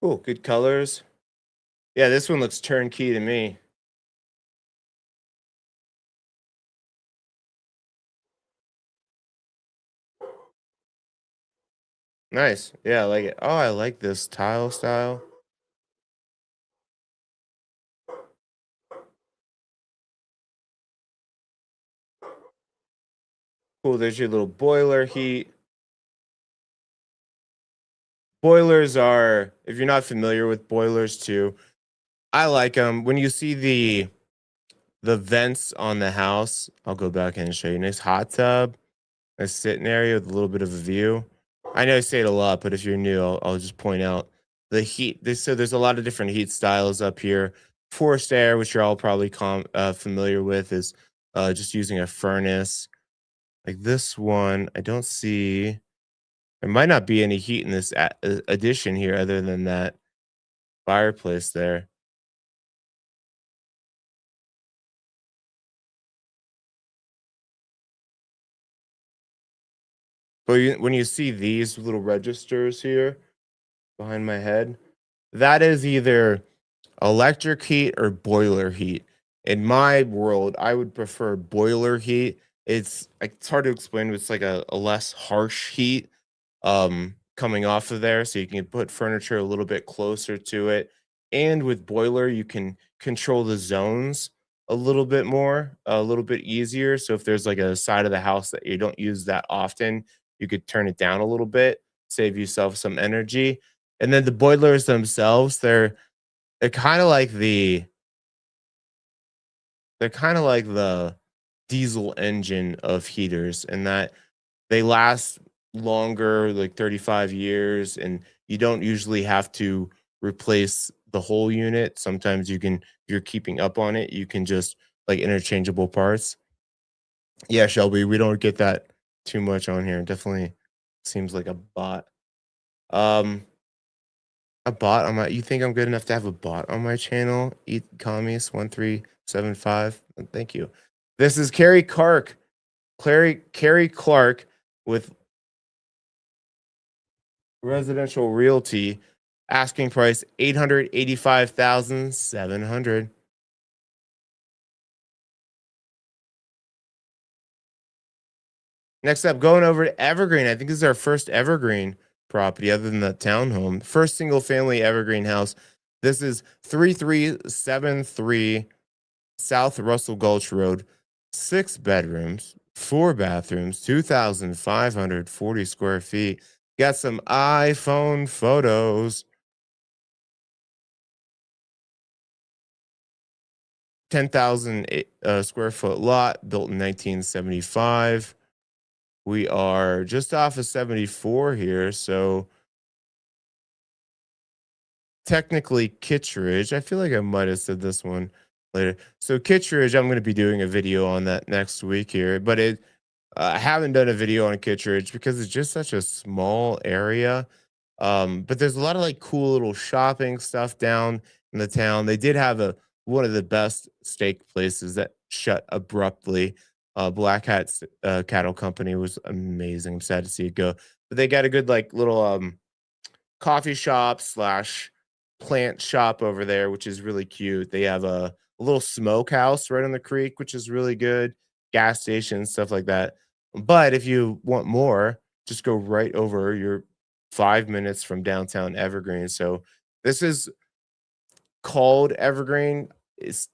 Cool. Good colors. Yeah, this one looks turnkey to me. Nice. Yeah, I like it. Oh, I like this tile style. Cool. There's your little boiler heat. Boilers are, if you're not familiar with boilers too, I like them. When you see the vents on the house, I'll go back and show you. Nice hot tub, a sitting area with a little bit of a view. I know I say it a lot, but if you're new, I'll just point out the heat. So there's a lot of different heat styles up here. Forced air, which you're all probably familiar with, is just using a furnace. Like this one, I don't see. There might not be any heat in this addition here, other than that fireplace there. But when you see these little registers here behind my head, that is either electric heat or boiler heat. In my world, I would prefer boiler heat. It's like it's hard to explain, but it's like a less harsh heat coming off of there, so you can put furniture a little bit closer to it. And with boiler, you can control the zones a little bit more, a little bit easier. So if there's like a side of the house that you don't use that often, you could turn it down a little bit, save yourself some energy. And then the boilers themselves, they're kind of like the diesel engine of heaters, in that they last longer, like 35 years, and you don't usually have to replace the whole unit. Sometimes you can, if you're keeping up on it, you can just like interchangeable parts. Yeah, Shelby, we don't get that too much on here. Definitely seems like a bot. Um, a bot on my, you think I'm good enough to have a bot on my channel? Eat commies 1375. Thank you. This is Carrie Clark with Residential Realty, asking price 885,700. Next up, going over to Evergreen. I think this is our first Evergreen property other than the townhome. First single family Evergreen house. This is 3373 South Russell Gulch Road. 6 bedrooms, 4 bathrooms, 2,540 square feet. Got some iPhone photos. 10,000 square foot lot, built in 1975. We are just off of 74 here. So technically Kittredge. I feel like I might have said this one later. So Kittredge, I'm going to be doing a video on that next week here, but I haven't done a video on Kittredge because it's just such a small area. But there's a lot of like cool little shopping stuff down in the town. They did have a one of the best steak places that shut abruptly. Black Hat Cattle Company was amazing. I'm sad to see it go, but they got a good like little coffee shop slash plant shop over there, which is really cute. They have a little smokehouse right on the creek, which is really good. Gas station, stuff like that. But if you want more, just go right over your 5 minutes from downtown Evergreen. So this is called Evergreen. It's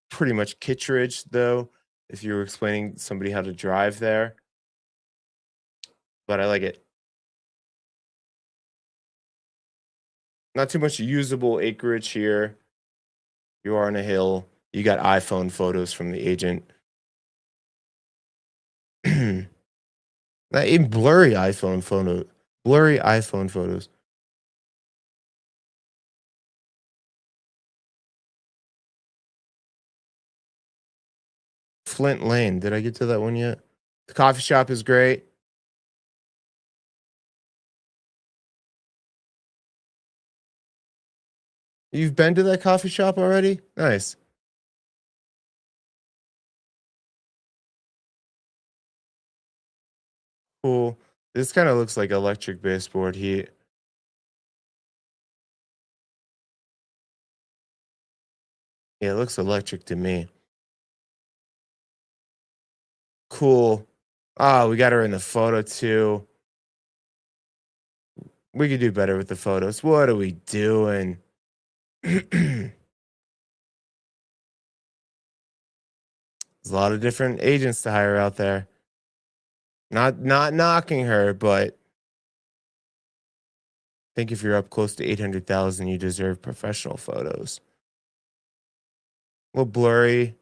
pretty much Kittredge, though, if you were explaining somebody how to drive there. But I like it. Not too much usable acreage here. You are on a hill. You got iPhone photos from the agent. Even blurry iPhone photos. Flint Lane. Did I get to that one yet? The coffee shop is great. You've been to that coffee shop already? Nice. Cool. This kind of looks like electric baseboard heat. Yeah, it looks electric to me. Cool. Oh, we got her in the photo too. We could do better with the photos. What are we doing? There's a lot of different agents to hire out there. Not knocking her, but I think if you're up close to 800,000, you deserve professional photos. A little blurry.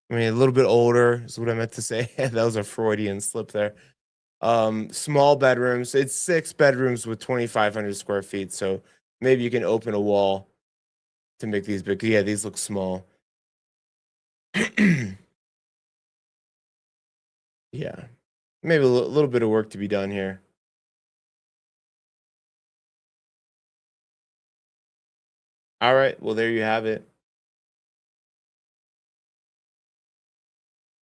I mean, a little bit older is what I meant to say. That was a Freudian slip there. Small bedrooms. It's 6 bedrooms with 2,500 square feet. So maybe you can open a wall to make these big. Yeah, these look small. Yeah, maybe a little bit of work to be done here. All right. Well, there you have it.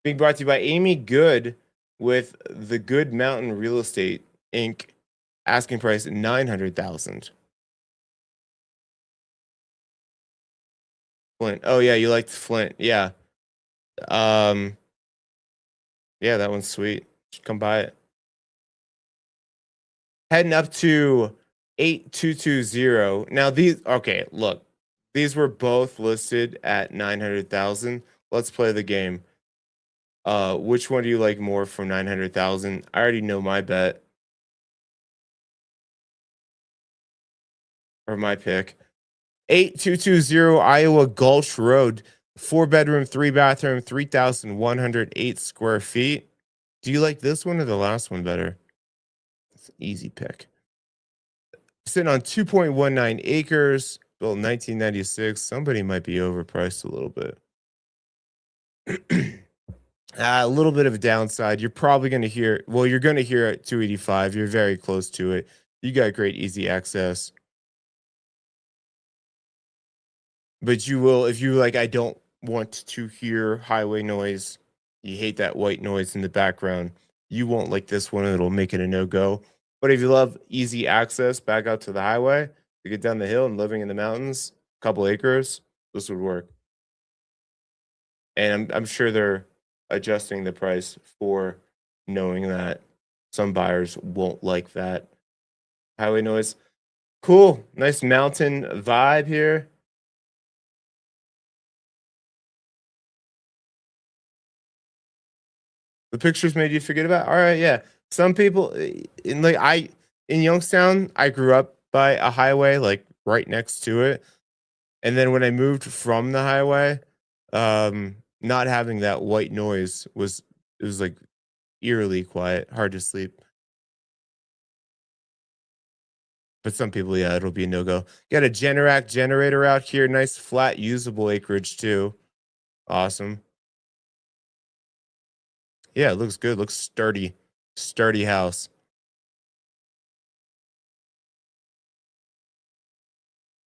Being brought to you by Amy Good with the Good Mountain Real Estate Inc. Asking price 900,000. Flint. Oh yeah, you liked Flint. Yeah. Um. Yeah, that one's sweet. Should come by it. Heading up to 8220. Now these. Okay, look. These were both listed at 900,000. Let's play the game. Which one do you like more from 900,000? I already know my bet or my pick. 8220 Iowa Gulch Road, 4 bedroom, 3 bathroom, 3,108 square feet. Do you like this one or the last one better? It's an easy pick. Sitting on 2.19 acres, built in 1996. Somebody might be overpriced a little bit. A little bit of a downside. You're probably going to hear, well, you're going to hear at 285. You're very close to it. You got great easy access. But you will, if you like, I don't want to hear highway noise. You hate that white noise in the background. You won't like this one. It'll make it a no go. But if you love easy access back out to the highway to get down the hill and living in the mountains, couple acres, this would work. And I'm sure they're adjusting the price for knowing that some buyers won't like that highway noise. Cool. Nice mountain vibe here. The pictures made you forget about? All right, yeah. Some people in like I in Youngstown, I grew up by a highway like right next to it. And then when I moved from the highway, not having that white noise was it was like eerily quiet, hard to sleep. But some people, yeah, it'll be a no-go. Got a Generac generator out here, nice flat usable acreage too. Awesome. Yeah, it looks good. Looks sturdy. Sturdy house.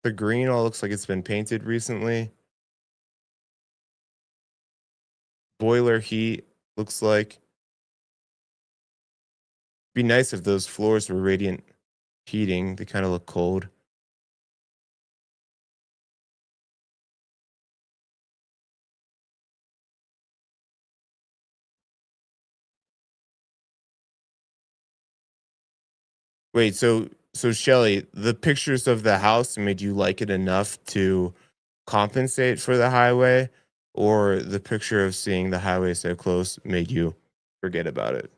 The green all looks like it's been painted recently. Boiler heat looks like. Be nice if those floors were radiant heating. They kind of look cold. Wait, so Shelly, the pictures of the house made you like it enough to compensate for the highway, or the picture of seeing the highway so close made you forget about it?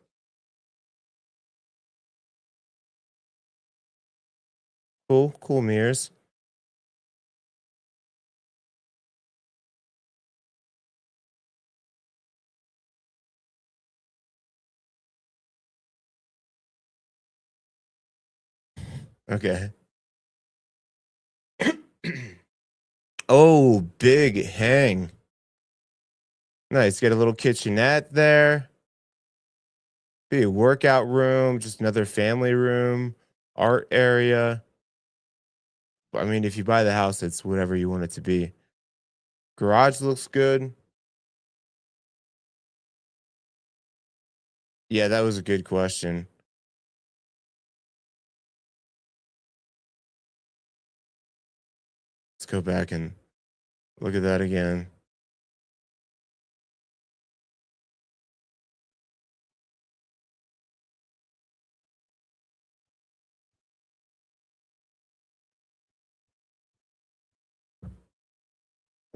Cool, cool mirrors. Okay. Oh, big hang. Nice. Get a little kitchenette there. Be a workout room, just another family room, art area. I mean, if you buy the house, it's whatever you want it to be. Garage looks good. Yeah, that was a good question. Let's go back and look at that again.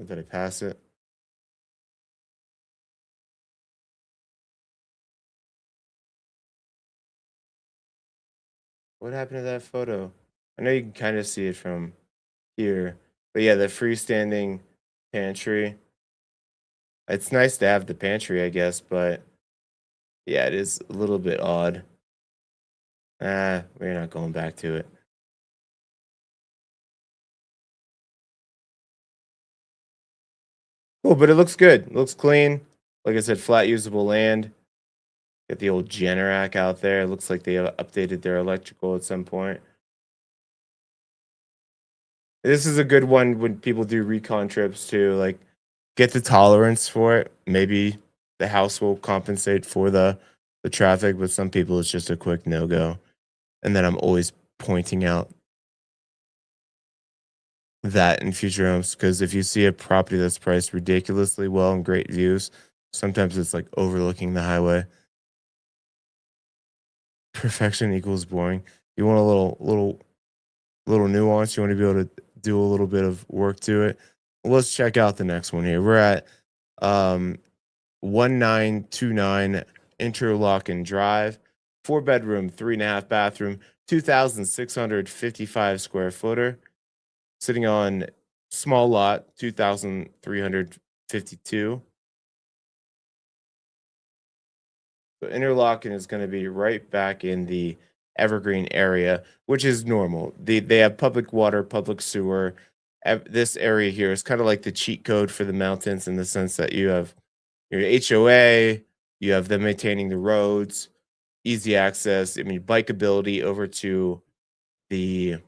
Did I pass it? What happened to that photo? I know you can kind of see it from here, but yeah, the freestanding pantry. It's nice to have the pantry, I guess, but yeah, it is a little bit odd. Ah, we're not going back to it. Cool, but it looks good. It looks clean. Like I said, flat usable land. Get the old Generac out there. It looks like they updated their electrical at some point. This is a good one when people do recon trips too. Like, get the tolerance for it. Maybe the house will compensate for the traffic, but some people it's just a quick no go. And then I'm always pointing out that in future homes because if you see a property that's priced ridiculously well and great views, sometimes it's like overlooking the highway. Perfection equals boring. You want a little nuance. You want to be able to do a little bit of work to it. Well, let's check out the next one here. We're at um 1929 Interlochen Drive, 4 bedroom, 3.5 bathroom, 2,655 square footer, sitting on small lot, 2,352. So Interlochen is going to be right back in the Evergreen area, which is normal. They have public water, public sewer. This area here is kind of like the cheat code for the mountains in the sense that you have your HOA, you have them maintaining the roads, easy access. I mean, bikeability over to the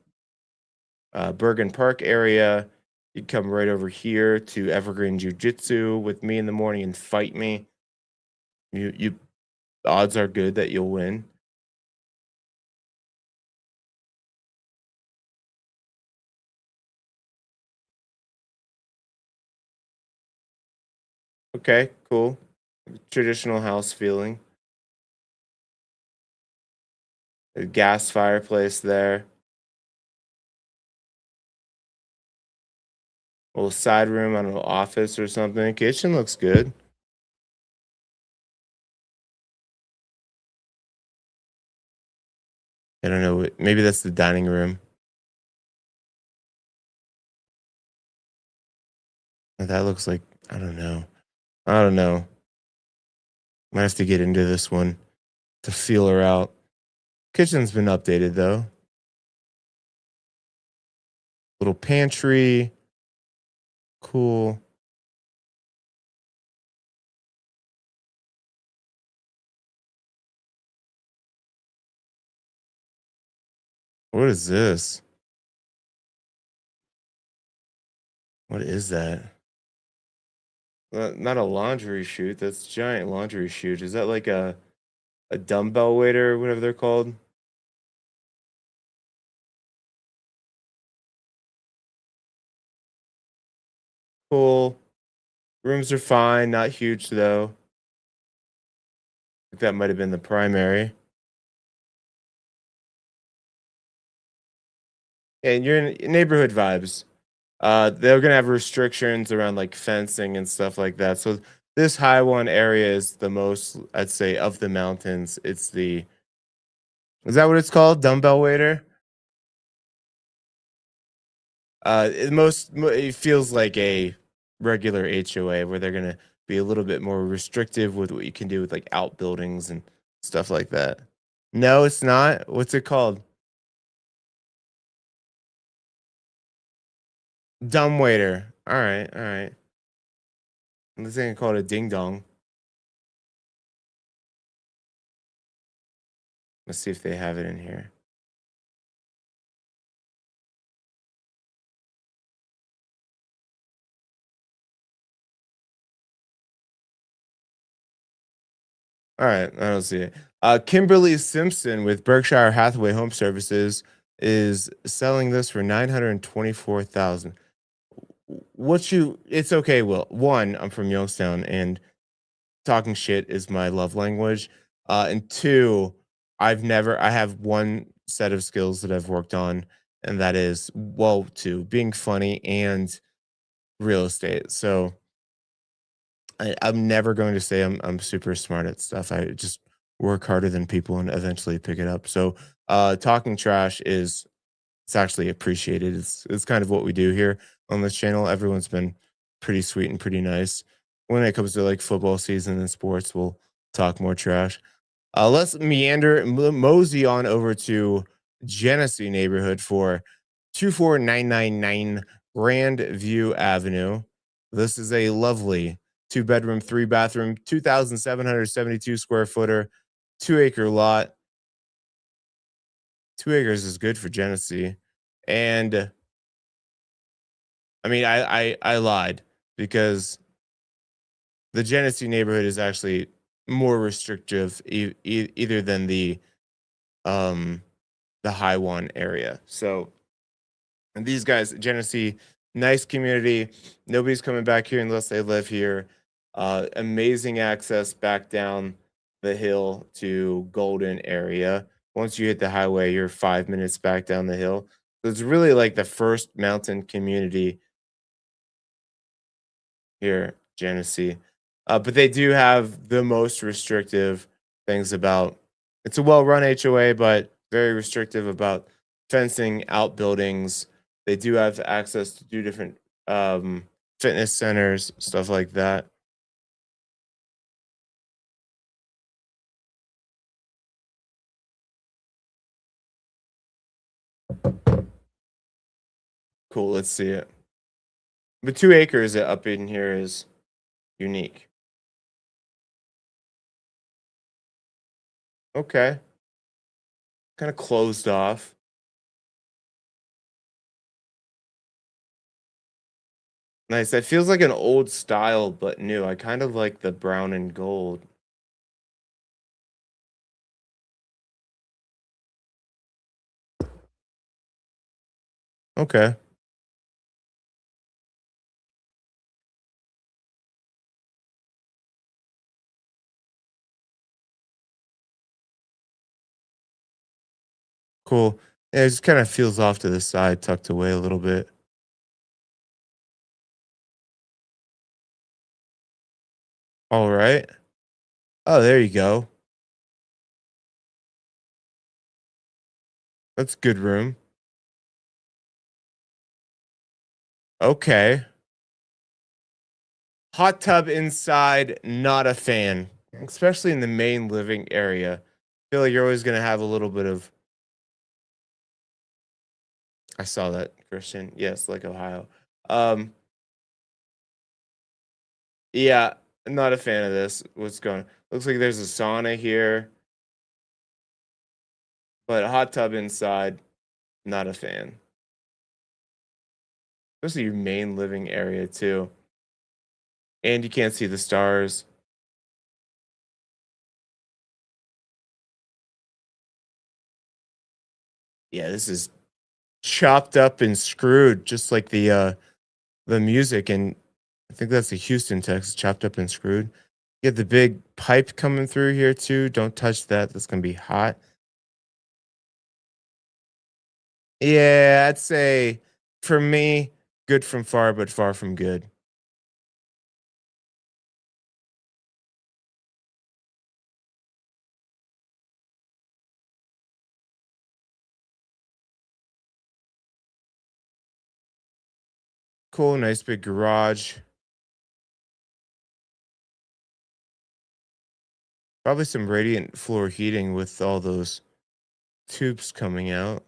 Bergen Park area. You'd come right over here to Evergreen Jiu Jitsu with me in the morning and fight me. You odds are good that you'll win. Okay, cool. Traditional house feeling. A gas fireplace there. A little side room, I don't know, office or something. Kitchen looks good. I don't know. Maybe that's the dining room. That looks like I don't know. I don't know. Might have to get into this one to feel her out. Kitchen's been updated though. Little pantry. Cool. What is this? What is that? Not a laundry chute. That's a giant laundry chute. Is that like a dumbbell waiter or whatever they're called? Cool. Rooms are fine. Not huge though. That might have been the primary. And you're in neighborhood vibes. They're gonna have restrictions around like fencing and stuff like that. So this high one area is the most, I'd say, of the mountains. It's the is that what it's called? Dumbbell waiter? It feels like a regular HOA where they're gonna be a little bit more restrictive with what you can do with like outbuildings and stuff like that. No, it's not. What's it called? Dumb waiter. All right, all right. Let's say I call it a ding dong. Let's see if they have it in here. All right, I don't see it. Kimberly Simpson with Berkshire Hathaway Home Services is selling this for 924,000. What you? It's okay. Well, one, I'm from Youngstown, and talking shit is my love language. And two, I have one set of skills that I've worked on, and that is, well, two, being funny and real estate. So I'm never going to say I'm super smart at stuff. I just work harder than people and eventually pick it up. So talking trash is it's actually appreciated. It's kind of what we do here on this channel. Everyone's been pretty sweet and pretty nice. When it comes to like football season and sports, we'll talk more trash. Let's meander, mosey on over to Genesee neighborhood for 24999 Grand View Avenue. This is a lovely 2 bedroom, 3 bathroom, 2,772 square footer, 2 acre lot. 2 acres is good for Genesee. And I mean, I lied because the Genesee neighborhood is actually more restrictive either than um the high one area. So and these guys, Genesee, nice community. Nobody's coming back here unless they live here. Amazing access back down the hill to Golden area. Once you hit the highway, you're 5 minutes back down the hill. So it's really like the first mountain community here, Genesee. But they do have the most restrictive things about it's a well-run HOA, but very restrictive about fencing, outbuildings. They do have access to do different fitness centers, stuff like that. Cool, let's see it. But 2 acres up in here is unique. Okay, kind of closed off. Nice. That feels like an old style, but new. I kind of like the brown and gold. Okay. Cool. Yeah, it just kind of feels off to the side, tucked away a little bit. All right. Oh, there you go. That's good room. Okay. Hot tub inside, not a fan, especially in the main living area. Feel like you're always gonna have a little bit of. I saw that, Christian. Yes, like Ohio. Um, yeah, not a fan of this. What's going? Looks like there's a sauna here, but a hot tub inside, not a fan. Especially your main living area too, and you can't see the stars. Yeah, this is chopped up and screwed, just like the music, and I think that's the Houston, Texas, chopped up and screwed. You have the big pipe coming through here too. Don't touch that. That's gonna be hot. Yeah, I'd say for me, good from far, but far from good. Cool, nice big garage. Probably some radiant floor heating with all those tubes coming out.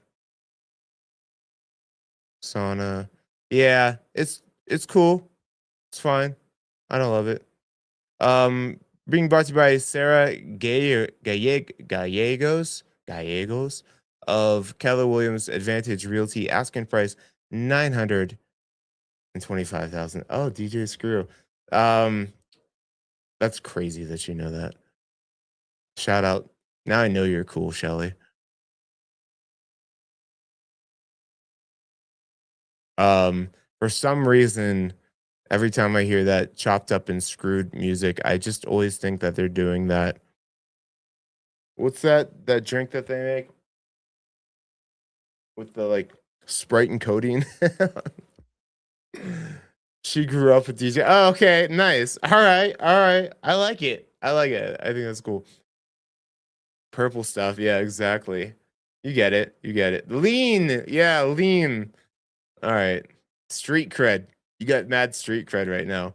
Sauna. Yeah, it's cool. It's fine. I don't love it. Being brought to you by Sarah Gallegos of Keller Williams Advantage Realty. Asking price 925,000. Oh, DJ Screw. Um, that's crazy that you know that. Shout out. Now I know you're cool, Shelly. Um, for some reason, every time I hear that chopped up and screwed music, I just always think that they're doing that. What's that drink that they make with the like Sprite and codeine? She grew up with DJ. Oh, okay, nice. All right, all right. I like it. I like it. I think that's cool. Purple stuff. Yeah, exactly. You get it. You get it. Lean. Yeah, lean. All right. Street cred. You got mad street cred right now.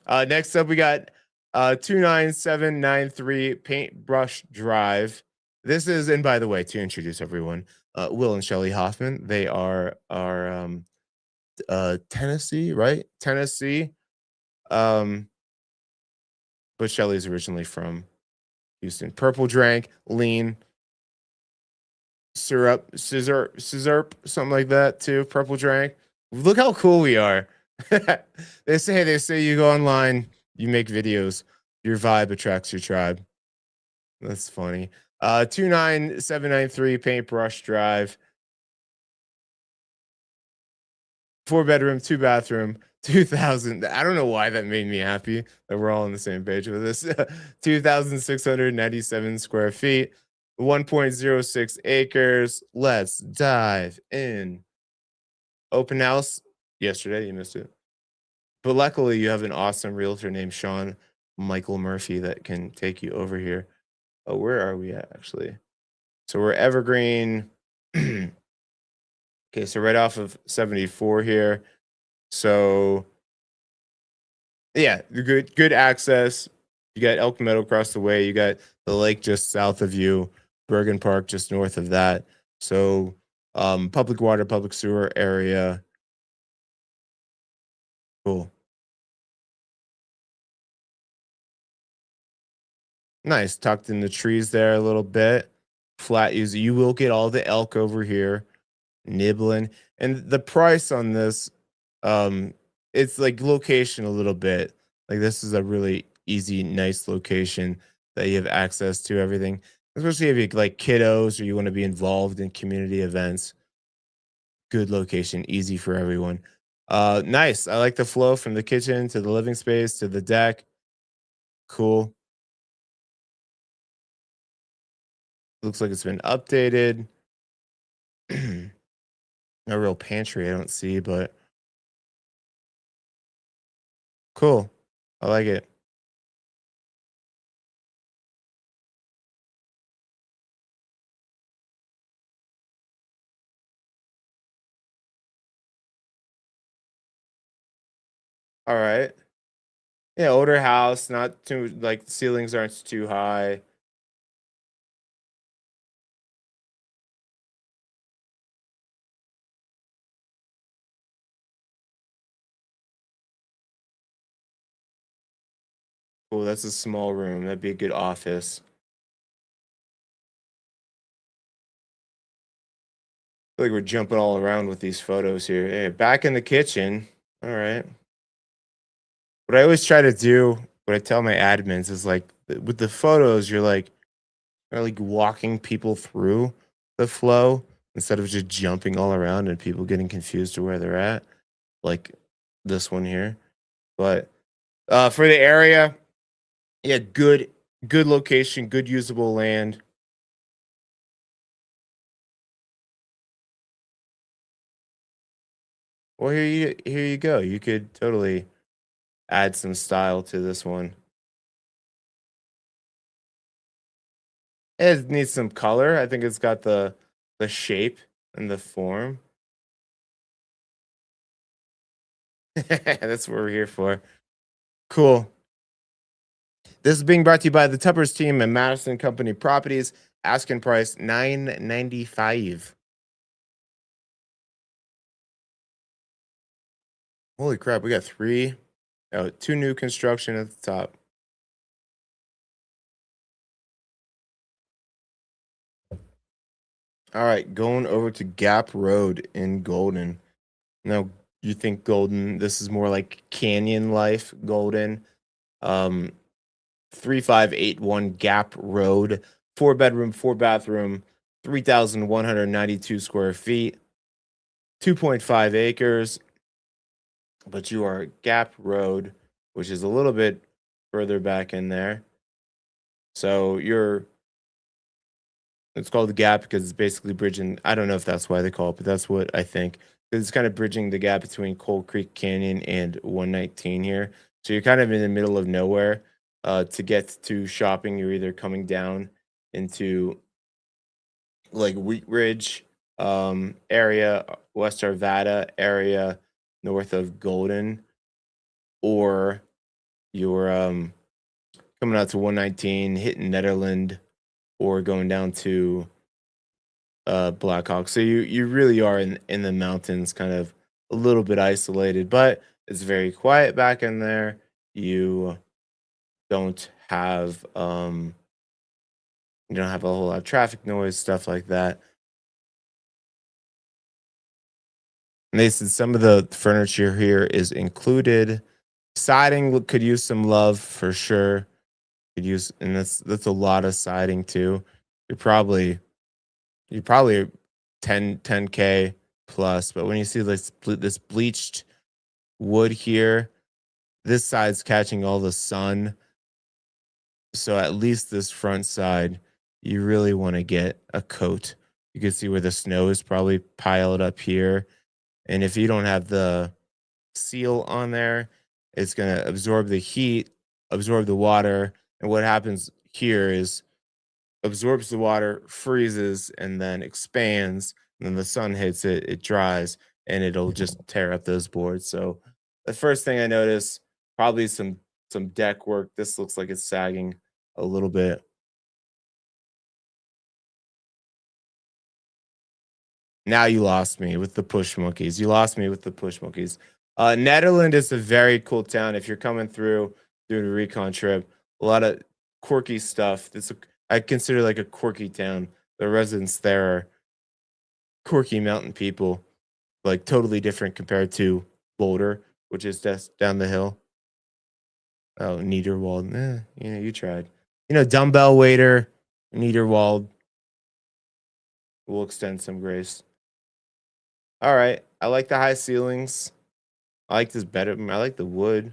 Next up, we got 29793 Paintbrush Drive. This is, and by the way, to introduce everyone, Will and Shelly Hoffman. They are Tennessee, right? Tennessee. Um, but Shelly's originally from Houston. Purple drank, lean, scissor, something like that too. Purple drank. Look how cool we are. They say you go online, you make videos, your vibe attracts your tribe. That's funny. 29793 Paintbrush Drive. 4 bedroom, 2 bathroom, 2000. I don't know why that made me happy that we're all on the same page with this. 2,697 square feet, 1.06 acres. Let's dive in. Open house yesterday. You missed it. But luckily, you have an awesome realtor named Sean Michael Murphy that can take you over here. Oh, where are we at actually? So we're Evergreen. Okay, so right off of 74 here. So yeah, good access. You got Elk Meadow across the way. You got the lake just south of you, Bergen Park just north of that. So public water, public sewer area. Cool. Nice. Tucked in the trees there a little bit. Flat use. You will get all the elk over here nibbling. And the price on this, um, it's like location a little bit. Like this is a really easy, nice location that you have access to everything. Especially if you like kiddos or you want to be involved in community events. Good location, easy for everyone. Nice. I like the flow from the kitchen to the living space to the deck. Cool. Looks like it's been updated. No real pantry I don't see, but cool. I like it. All right. Yeah, older house, not too like ceilings aren't too high. Cool, that's a small room. That'd be a good office. Feel like we're jumping all around with these photos here. Hey, back in the kitchen. All right. What I always try to do, what I tell my admins is like with the photos, you're like walking people through the flow instead of just jumping all around and people getting confused to where they're at, like this one here. But for the area, yeah, good location, good usable land. Well, here you go. You could totally add some style to this one. It needs some color. I think it's got the shape and the form. That's what we're here for. Cool. This is being brought to you by the Tuppers team and Madison Company Properties. Asking price $995. Holy crap! We got two new construction at the top. All right, going over to Gap Road in Golden. Now, you think Golden? This is more like Canyon Life Golden. Um, 3581 Gap Road, 4 bedroom, 4 bathroom, 3,192 square feet, 2.5 acres. But you are Gap Road, which is a little bit further back in there. So it's called the Gap because it's basically bridging. I don't know if that's why they call it, but that's what I think. It's kind of bridging the gap between Cold Creek Canyon and 119 here. So you're kind of in the middle of nowhere. To get to shopping, you're either coming down into like Wheat Ridge area, West Arvada area, north of Golden, or you're coming out to 119, hitting Netherland, or going down to Blackhawk. So you really are in the mountains, kind of a little bit isolated, but it's very quiet back in there. You don't have you don't have a whole lot of traffic noise, stuff like that. And they said some of the furniture here is included. Siding could use some love for sure. Could use, and that's a lot of siding too. You're probably you probably 10K plus, but when you see this bleached wood here, this side's catching all the sun. So at least this front side, you really want to get a coat. You can see where the snow is probably piled up here. And if you don't have the seal on there, it's going to absorb the heat, absorb the water. And what happens here is absorbs the water, freezes, and then expands. And then the sun hits it, it dries, and it'll just tear up those boards. So the first thing I notice, probably some deck work. This looks like it's sagging a little bit. Now you lost me with the push monkeys. You lost me with the push monkeys. Nederland is a very cool town. If you're coming through doing a recon trip, a lot of quirky stuff. I consider like a quirky town. The residents there are quirky mountain people, like totally different compared to Boulder, which is just down the hill. Oh, Niederwald. You tried. Dumbbell waiter, Niederwald will extend some grace. All right. I like the high ceilings. I like this better. I like the wood.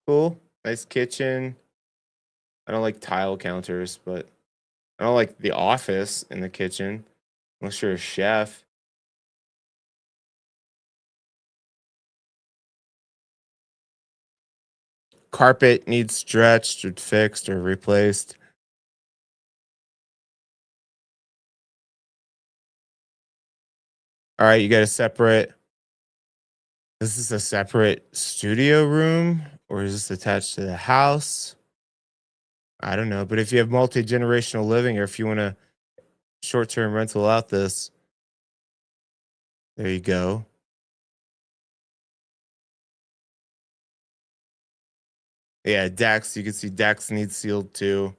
Cool. Nice kitchen. I don't like tile counters, but I don't like the office in the kitchen unless you're a chef. Carpet needs stretched or fixed or replaced. All right, you got a separate. This is a separate studio room, or is this attached to the house? I don't know, but if you have multi generational living, or if you want to short term rental out this, there you go. Yeah, decks. You can see decks need sealed too.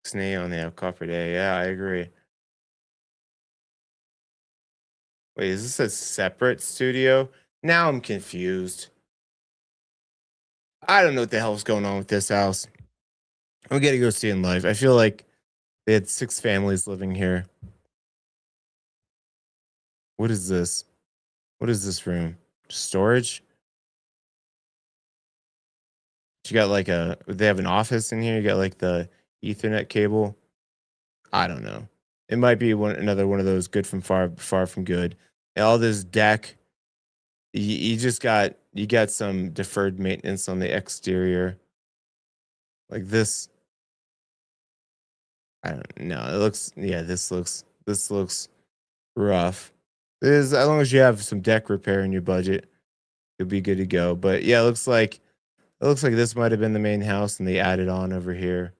Snake on the copper day. Yeah, I agree. Wait, is this a separate studio? Now I'm confused. I don't know what the hell's going on with this house. I'm gonna go see in life. I feel like they had 6 families living here. What is this? What is this room? Storage? You got like they have an office in here. You got like the Ethernet cable. I don't know. It might be another one of those good from far, far from good. And all this deck, you just you got some deferred maintenance on the exterior. Like this, I don't know. It looks, yeah, this looks rough. As long as you have some deck repair in your budget, you'll be good to go. But yeah, it looks like this might have been the main house and they added on over here.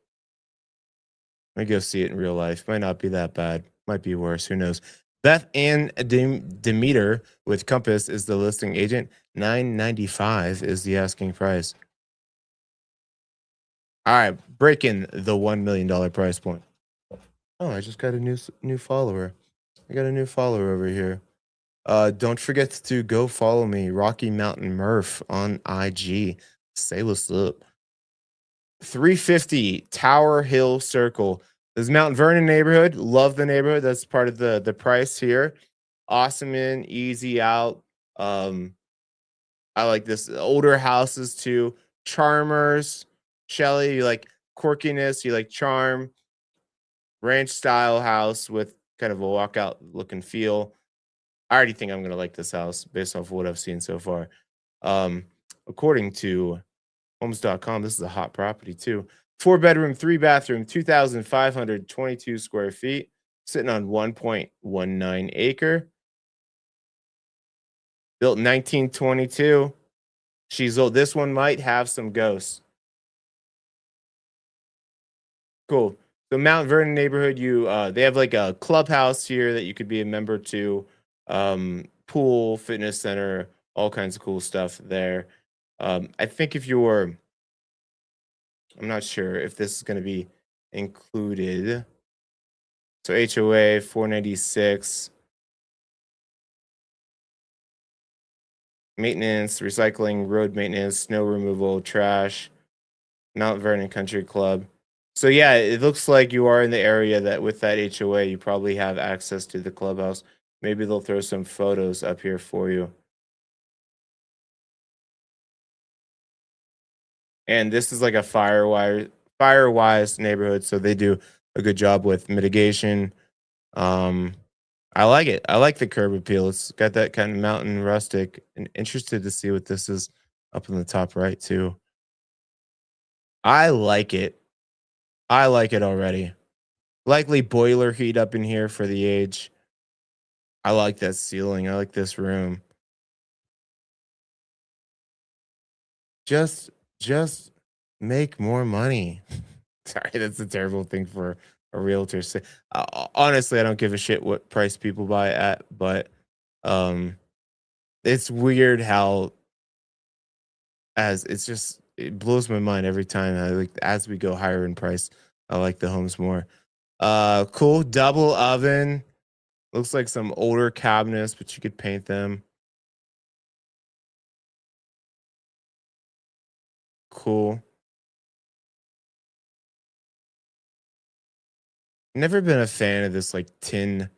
Let me go see it in real life. Might not be that bad. Might be worse. Who knows? Beth Ann Demeter with Compass is the listing agent. $995 is the asking price. All right, breaking the $1 million price point. Oh, I just got a new follower. I got a new follower over here. Don't forget to go follow me, Rocky Mountain Murph on IG. Say what's up. 350 Tower Hill Circle. This is Mount Vernon neighborhood. Love the neighborhood. That's part of the price here. Awesome in, easy out. Um, I like this. Older houses too. Charmers. Shelly, you like quirkiness, you like charm. Ranch style house with kind of a walkout look and feel. I already think I'm gonna like this house based off of what I've seen so far. Um, according to homes.com, this is a hot property too. 4 bedroom, 3 bathroom, 2,522 square feet, sitting on 1.19 acre, built in 1922. She's old. This one might have some ghosts. Cool. So Mount Vernon neighborhood, they have like a clubhouse here that you could be a member to, pool, fitness center, all kinds of cool stuff there. I think if you're, I'm not sure if this is going to be included. So HOA 496, maintenance, recycling, road maintenance, snow removal, trash, Mount Vernon Country Club. So yeah, it looks like you are in the area that with that HOA, you probably have access to the clubhouse. Maybe they'll throw some photos up here for you. And this is like a firewise neighborhood, so they do a good job with mitigation. Um, I like it. I like the curb appeal. It's got that kind of mountain rustic. And interested to see what this is up in the top right too. I like it. I like it already. Likely boiler heat up in here for the age. I like that ceiling. I like this room. Just just make more money. Sorry, that's a terrible thing for a realtor to say. Honestly, I don't give a shit what price people buy at, but um it's weird how as it's just it blows my mind every time. I like as we go higher in price, I like the homes more. Cool double oven. Looks like some older cabinets, but you could paint them. Cool. Never been a fan of this like tin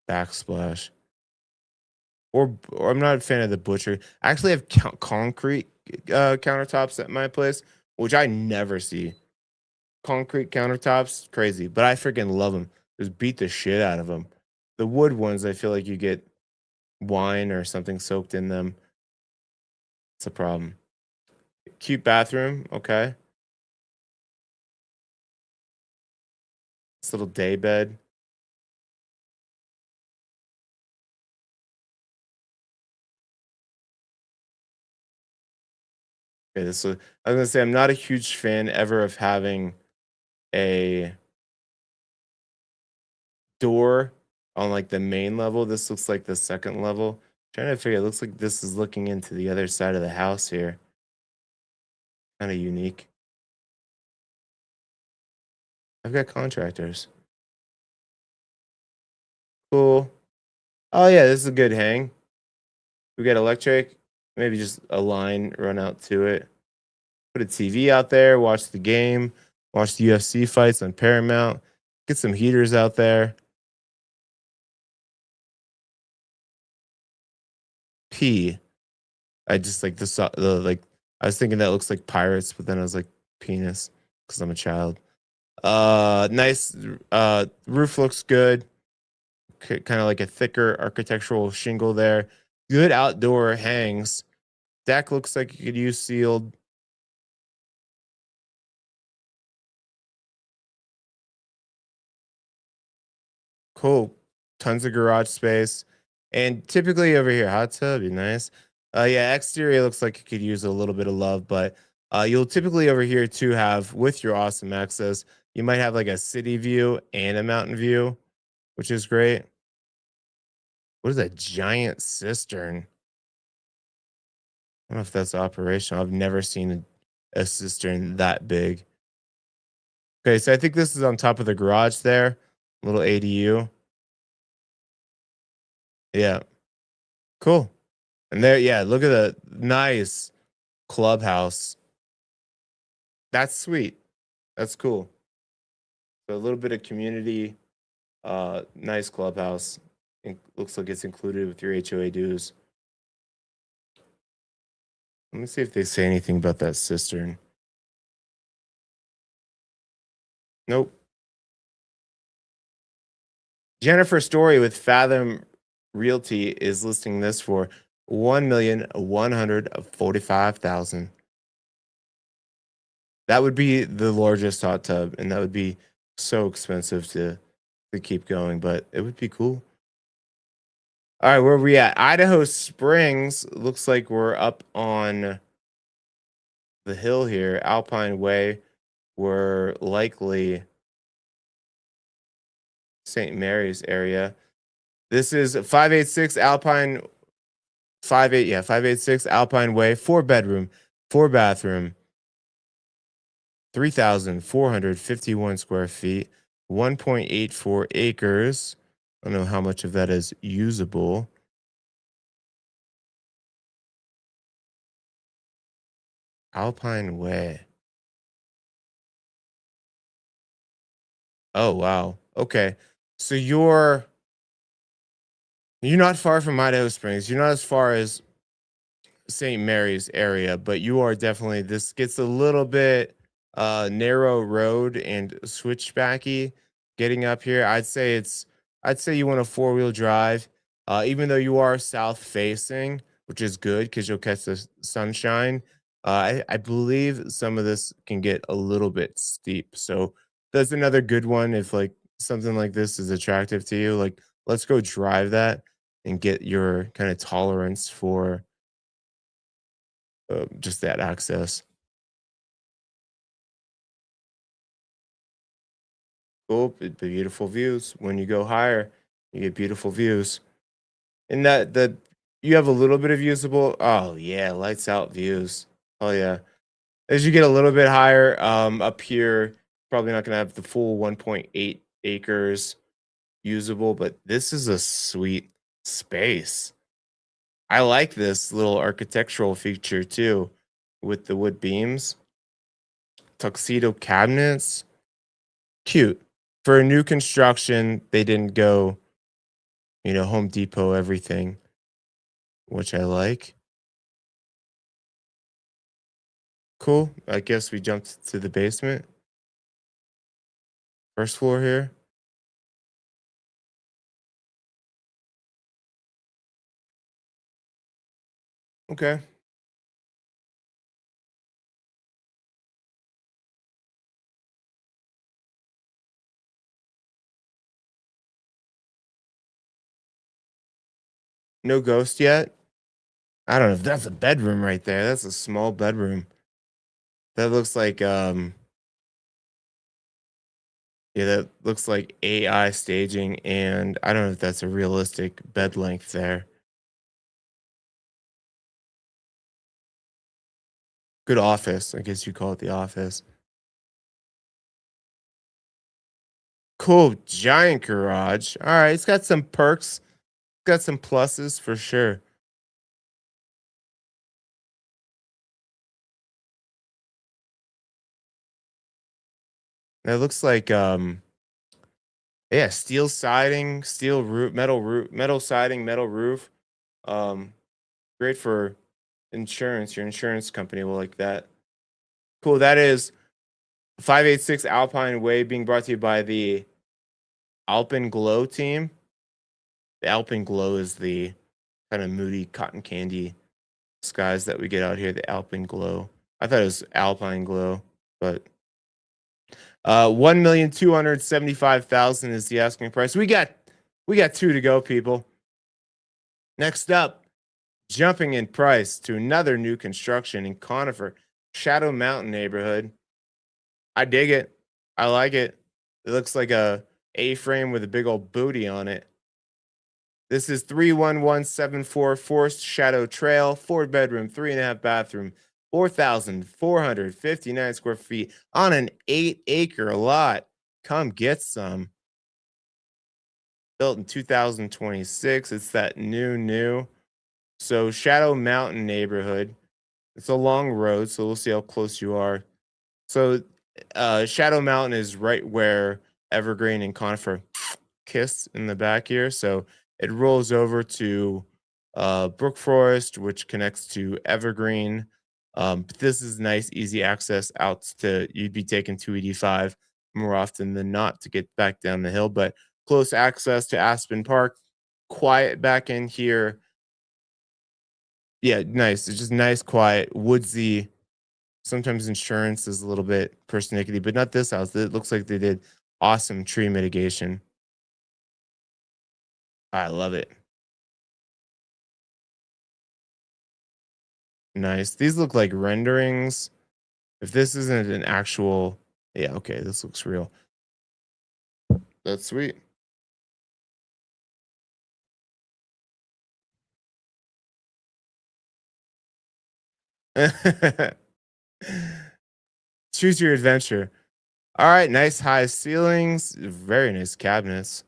backsplash. Or I'm not a fan of the butcher. I actually have concrete countertops at my place, which I never see. Concrete countertops, crazy, but I freaking love them. Just beat the shit out of them. The wood ones, I feel like you get wine or something soaked in them. It's a problem. Cute bathroom, okay. This little day bed. Okay, I was gonna say I'm not a huge fan ever of having a door on like the main level. This looks like the second level. Trying to figure, it looks like this is looking into the other side of the house here. Kind of unique. I've got contractors. Cool. Oh yeah, this is a good hang. We got electric. Maybe just a line run out to it. Put a TV out there. Watch the game. Watch the UFC fights on Paramount. Get some heaters out there. P. I just like the like I was thinking that looks like pirates, but then I was like penis because I'm a child. Nice. Roof looks good. Kind of like a thicker architectural shingle there. Good outdoor hangs. Deck looks like you could use sealed. Cool. Tons of garage space. And typically over here, hot tub, be nice. Yeah, exterior looks like it could use a little bit of love, but you'll typically over here too have with your awesome access, you might have like a city view and a mountain view, which is great. What is a giant cistern? I don't know if that's operational. I've never seen a cistern that big. Okay, so I think this is on top of the garage there. Little ADU. Yeah, cool. And there, yeah, look at the nice clubhouse. That's sweet. That's cool. So a little bit of community, nice clubhouse. Looks like it's included with your HOA dues. Let me see if they say anything about that cistern. Nope. Jennifer Story with Fathom Realty is listing this for 1,145,000. That would be the largest hot tub, and that would be so expensive to keep going, but it would be cool. All right, where are we at? Idaho Springs. Looks like we're up on the hill here. Alpine Way. We're likely St. Mary's area. This is 586 Alpine 586 Alpine Way, 4 bedroom, 4 bathroom, 3,451 square feet, 1.84 acres. I don't know how much of that is usable. Alpine Way. Oh wow. Okay. So you're not far from Idaho Springs. You're not as far as St. Mary's area, but you are definitely this gets a little bit narrow road and switchbacky getting up here. I'd say you want a four-wheel drive. Even though you are south facing, which is good because you'll catch the sunshine. I believe some of this can get a little bit steep. So that's another good one if like something like this is attractive to you. Like let's go drive that and get your kind of tolerance for just that access. Cool, beautiful views. When you go higher, you get beautiful views. And that you have a little bit of usable. Oh yeah, lights out views. Oh yeah. As you get a little bit higher, up here, probably not gonna have the full 1.8 acres usable, but this is a sweet space. I like this little architectural feature too, with the wood beams, tuxedo cabinets. Cute. For a new construction, they didn't go, Home Depot everything, which I like. Cool. I guess we jumped to the basement. First floor here. Okay. No ghost yet. I don't know if that's a bedroom right there. That's a small bedroom. That looks like yeah, that looks like AI staging and I don't know if that's a realistic bed length there. Good office. I guess you call it the office. Cool giant garage. All right, it's got some perks, got some pluses for sure. It looks like yeah, steel siding, steel roof, metal siding, metal roof. Um, Great for insurance. Your insurance company will like that. Cool. That is 586 Alpine Way, being brought to you by the Alpenglow team. The Alpenglow is the kind of moody cotton candy skies that we get out here. The Alpenglow. I thought it was Alpine Glow, but 1,275,000 is the asking price. We got two to go, people. Next up, jumping in price to another new construction in Conifer, Shadow Mountain neighborhood. I dig it. I like it. It looks like a A-frame with a big old booty on it. This is 31174 Forest Shadow Trail, 4-bedroom, 3.5 bathroom, 4,459 square feet on an 8-acre lot. Come get some. Built in 2026. It's that new. So Shadow Mountain neighborhood. It's a long road, so we'll see how close you are. So Shadow Mountain is right where Evergreen and Conifer kiss in the back here. So it rolls over to Brook Forest, which connects to Evergreen. But this is nice, easy access out to, you'd be taking 285 more often than not to get back down the hill, but close access to Aspen Park. Quiet back in here. Yeah, nice. It's just nice, quiet, woodsy. Sometimes insurance is a little bit persnickety, but not this house. It looks like they did awesome tree mitigation. I love it. Nice. These look like renderings. If this isn't an actual, yeah, okay, this looks real. That's sweet. Choose your adventure. All right, nice high ceilings, very nice cabinets.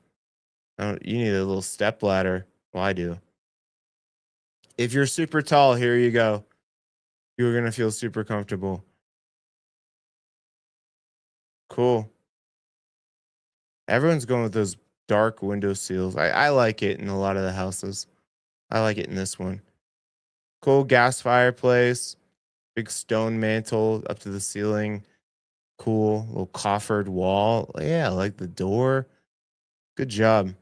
Oh, you need a little step ladder. Well, I do. If you're super tall, here you go. You're gonna feel super comfortable. Cool. Everyone's going with those dark window seals. I like it in a lot of the houses. I like it in this one. Cool gas fireplace, big stone mantle up to the ceiling. Cool little coffered wall. Yeah, I like the door. Good job.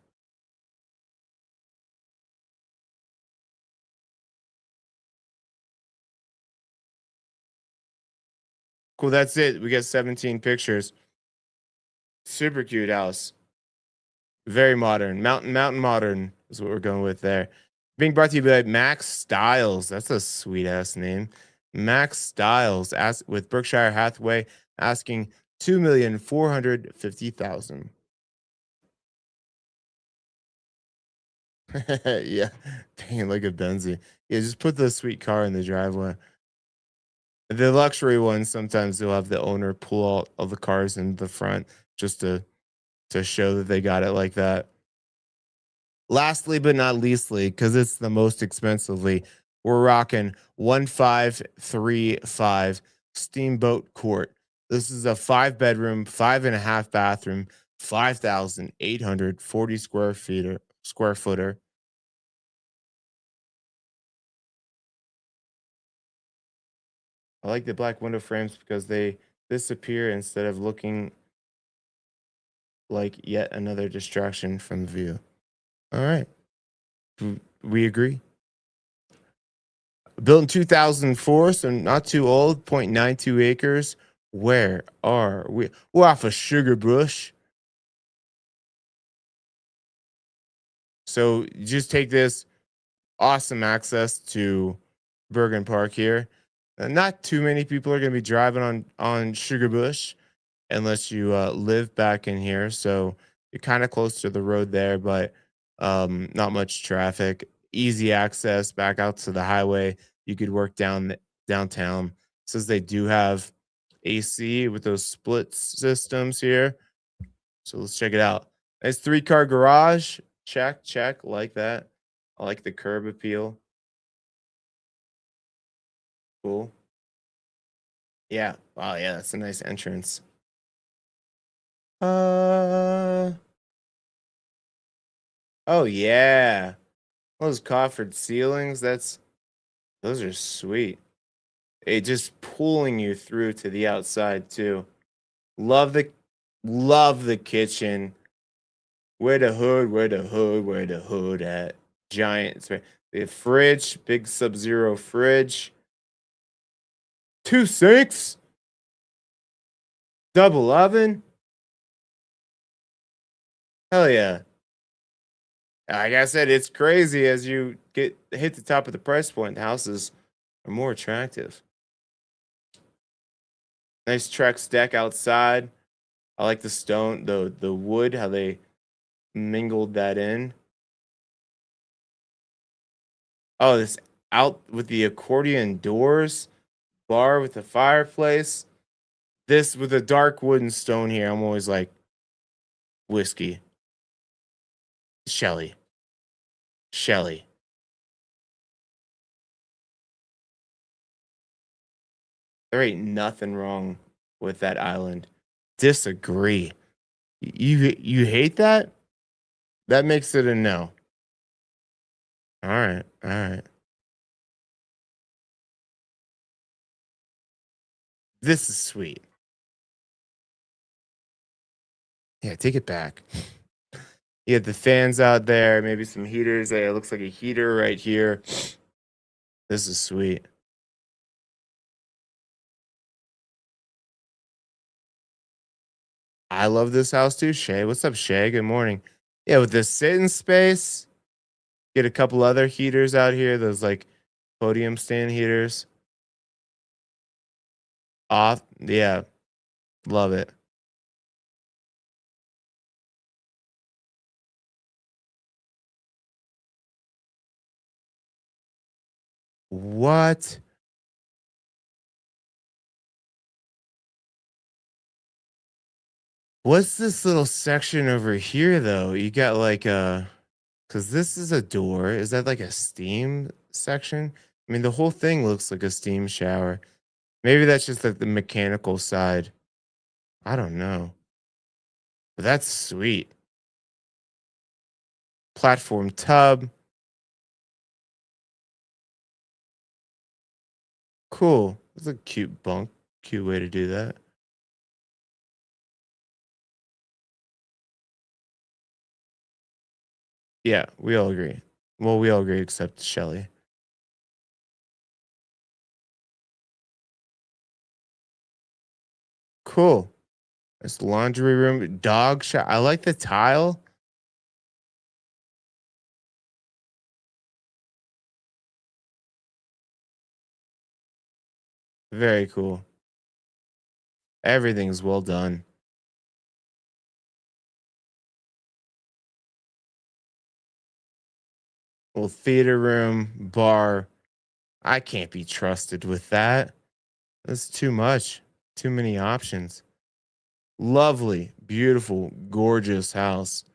Cool. That's it. We got 17 pictures. Super cute house. Very modern. Mountain modern is what we're going with there. Being brought to you by Max Styles. That's a sweet ass name. Max Styles with Berkshire Hathaway asking 2,450,000. Yeah, paying like a Benzie. Yeah, just put the sweet car in the driveway. The luxury ones sometimes they'll have the owner pull all of the cars in the front just to show that they got it like that. Lastly, but not leastly, because it's the most expensively, we're rocking 1535 Steamboat Court. This is a 5-bedroom, 5.5 bathroom, 5,840 square footer. I like the black window frames because they disappear instead of looking like yet another distraction from the view. All right. We agree. Built in 2004, so not too old, 0.92 acres. Where are we? We're off of Sugar Bush. So you just take this awesome access to Bergen Park here. Not too many people are going to be driving on Sugar Bush unless you live back in here. So you're kind of close to the road there, but not much traffic. Easy access back out to the highway. You could work downtown. Says they do have AC with those split systems here. So let's check it out. Nice 3-car garage. Check. Like that. I like the curb appeal. Cool. Yeah. Wow. Yeah. That's a nice entrance. Uh. Oh yeah. Those coffered ceilings. Those are sweet. It just pulling you through to the outside too. Love the love the kitchen. Where the hood, where the hood, where the hood at? Giant the fridge, big sub-zero fridge. Two sinks, double oven. Hell yeah. Like I said, it's crazy as you get hit the top of the price point. The houses are more attractive. Nice Trex deck outside. I like the stone, the wood, how they mingled that in. Oh, this out with the accordion doors, bar with the fireplace. This with a dark wooden stone here. I'm always like, whiskey, Shelly, Shelly. There ain't nothing wrong with that island. Disagree. You hate that? That makes it a no. All right, all right. This is sweet. Yeah, take it back. You have the fans out there, maybe some heaters. It looks like a heater right here. This is sweet. I love this house too, Shay. What's up, Shay? Good morning. Yeah, with this sitting space, get a couple other heaters out here. Those like podium stand heaters. Off. Yeah, love it. What? What's this little section over here though? You got like a because this is a door. Is that like a steam section? I mean, the whole thing looks like a steam shower. Maybe that's just like the mechanical side. I don't know. But that's sweet. Platform tub. Cool. That's a cute bunk. Cute way to do that. Yeah, we all agree. Well, we all agree except Shelly. Cool. It's laundry room, dog shot. I like the tile. Very cool. Everything's well done. Little theater room, bar. I can't be trusted with that. That's too much. Too many options. Lovely, beautiful, gorgeous house.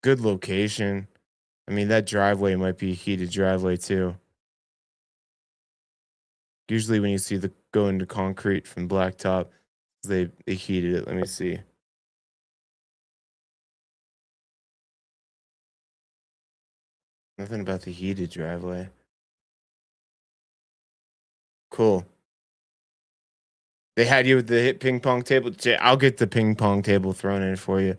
Good location. I mean, that driveway might be a heated driveway too. Usually, when you see the go into concrete from blacktop, they heated it. Let me see. Nothing about the heated driveway. Cool. They had you with the hit ping pong table. I'll get the ping pong table thrown in for you.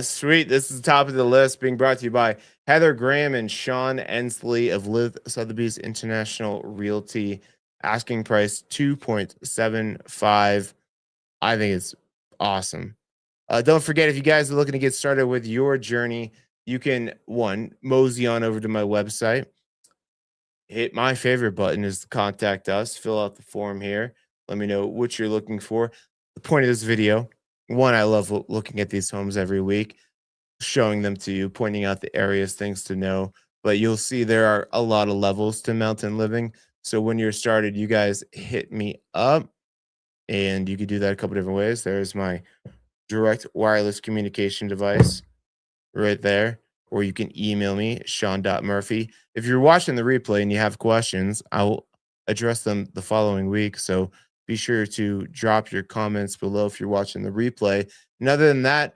Sweet. This is the top of the list, being brought to you by Heather Graham and Sean Ensley of Live Sotheby's International Realty. Asking price 2.75. I think it's awesome. Don't forget, if you guys are looking to get started with your journey, you can one mosey on over to my website. Hit my favorite button is to contact us. Fill out the form here. Let me know what you're looking for. The point of this video, one, I love looking at these homes every week, showing them to you, pointing out the areas, things to know. But you'll see there are a lot of levels to mountain living. So when you're started, you guys hit me up, and you can do that a couple different ways. There's my direct wireless communication device right there. Or you can email me, Sean.Murphy. If you're watching the replay and you have questions, I'll address them the following week. So be sure to drop your comments below if you're watching the replay. And other than that,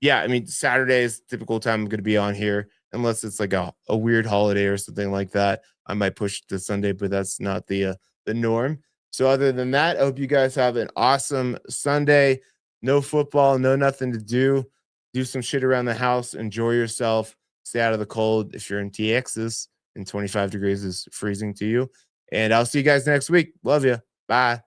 yeah, I mean, Saturday is typical time I'm going to be on here. unless it's like a weird holiday or something like that. I might push to Sunday, but that's not the norm. So other than that, I hope you guys have an awesome Sunday. No football, no nothing to do. Do some shit around the house. Enjoy yourself. Stay out of the cold. If you're in Texas and 25 degrees is freezing to you. And I'll see you guys next week. Love you. Bye.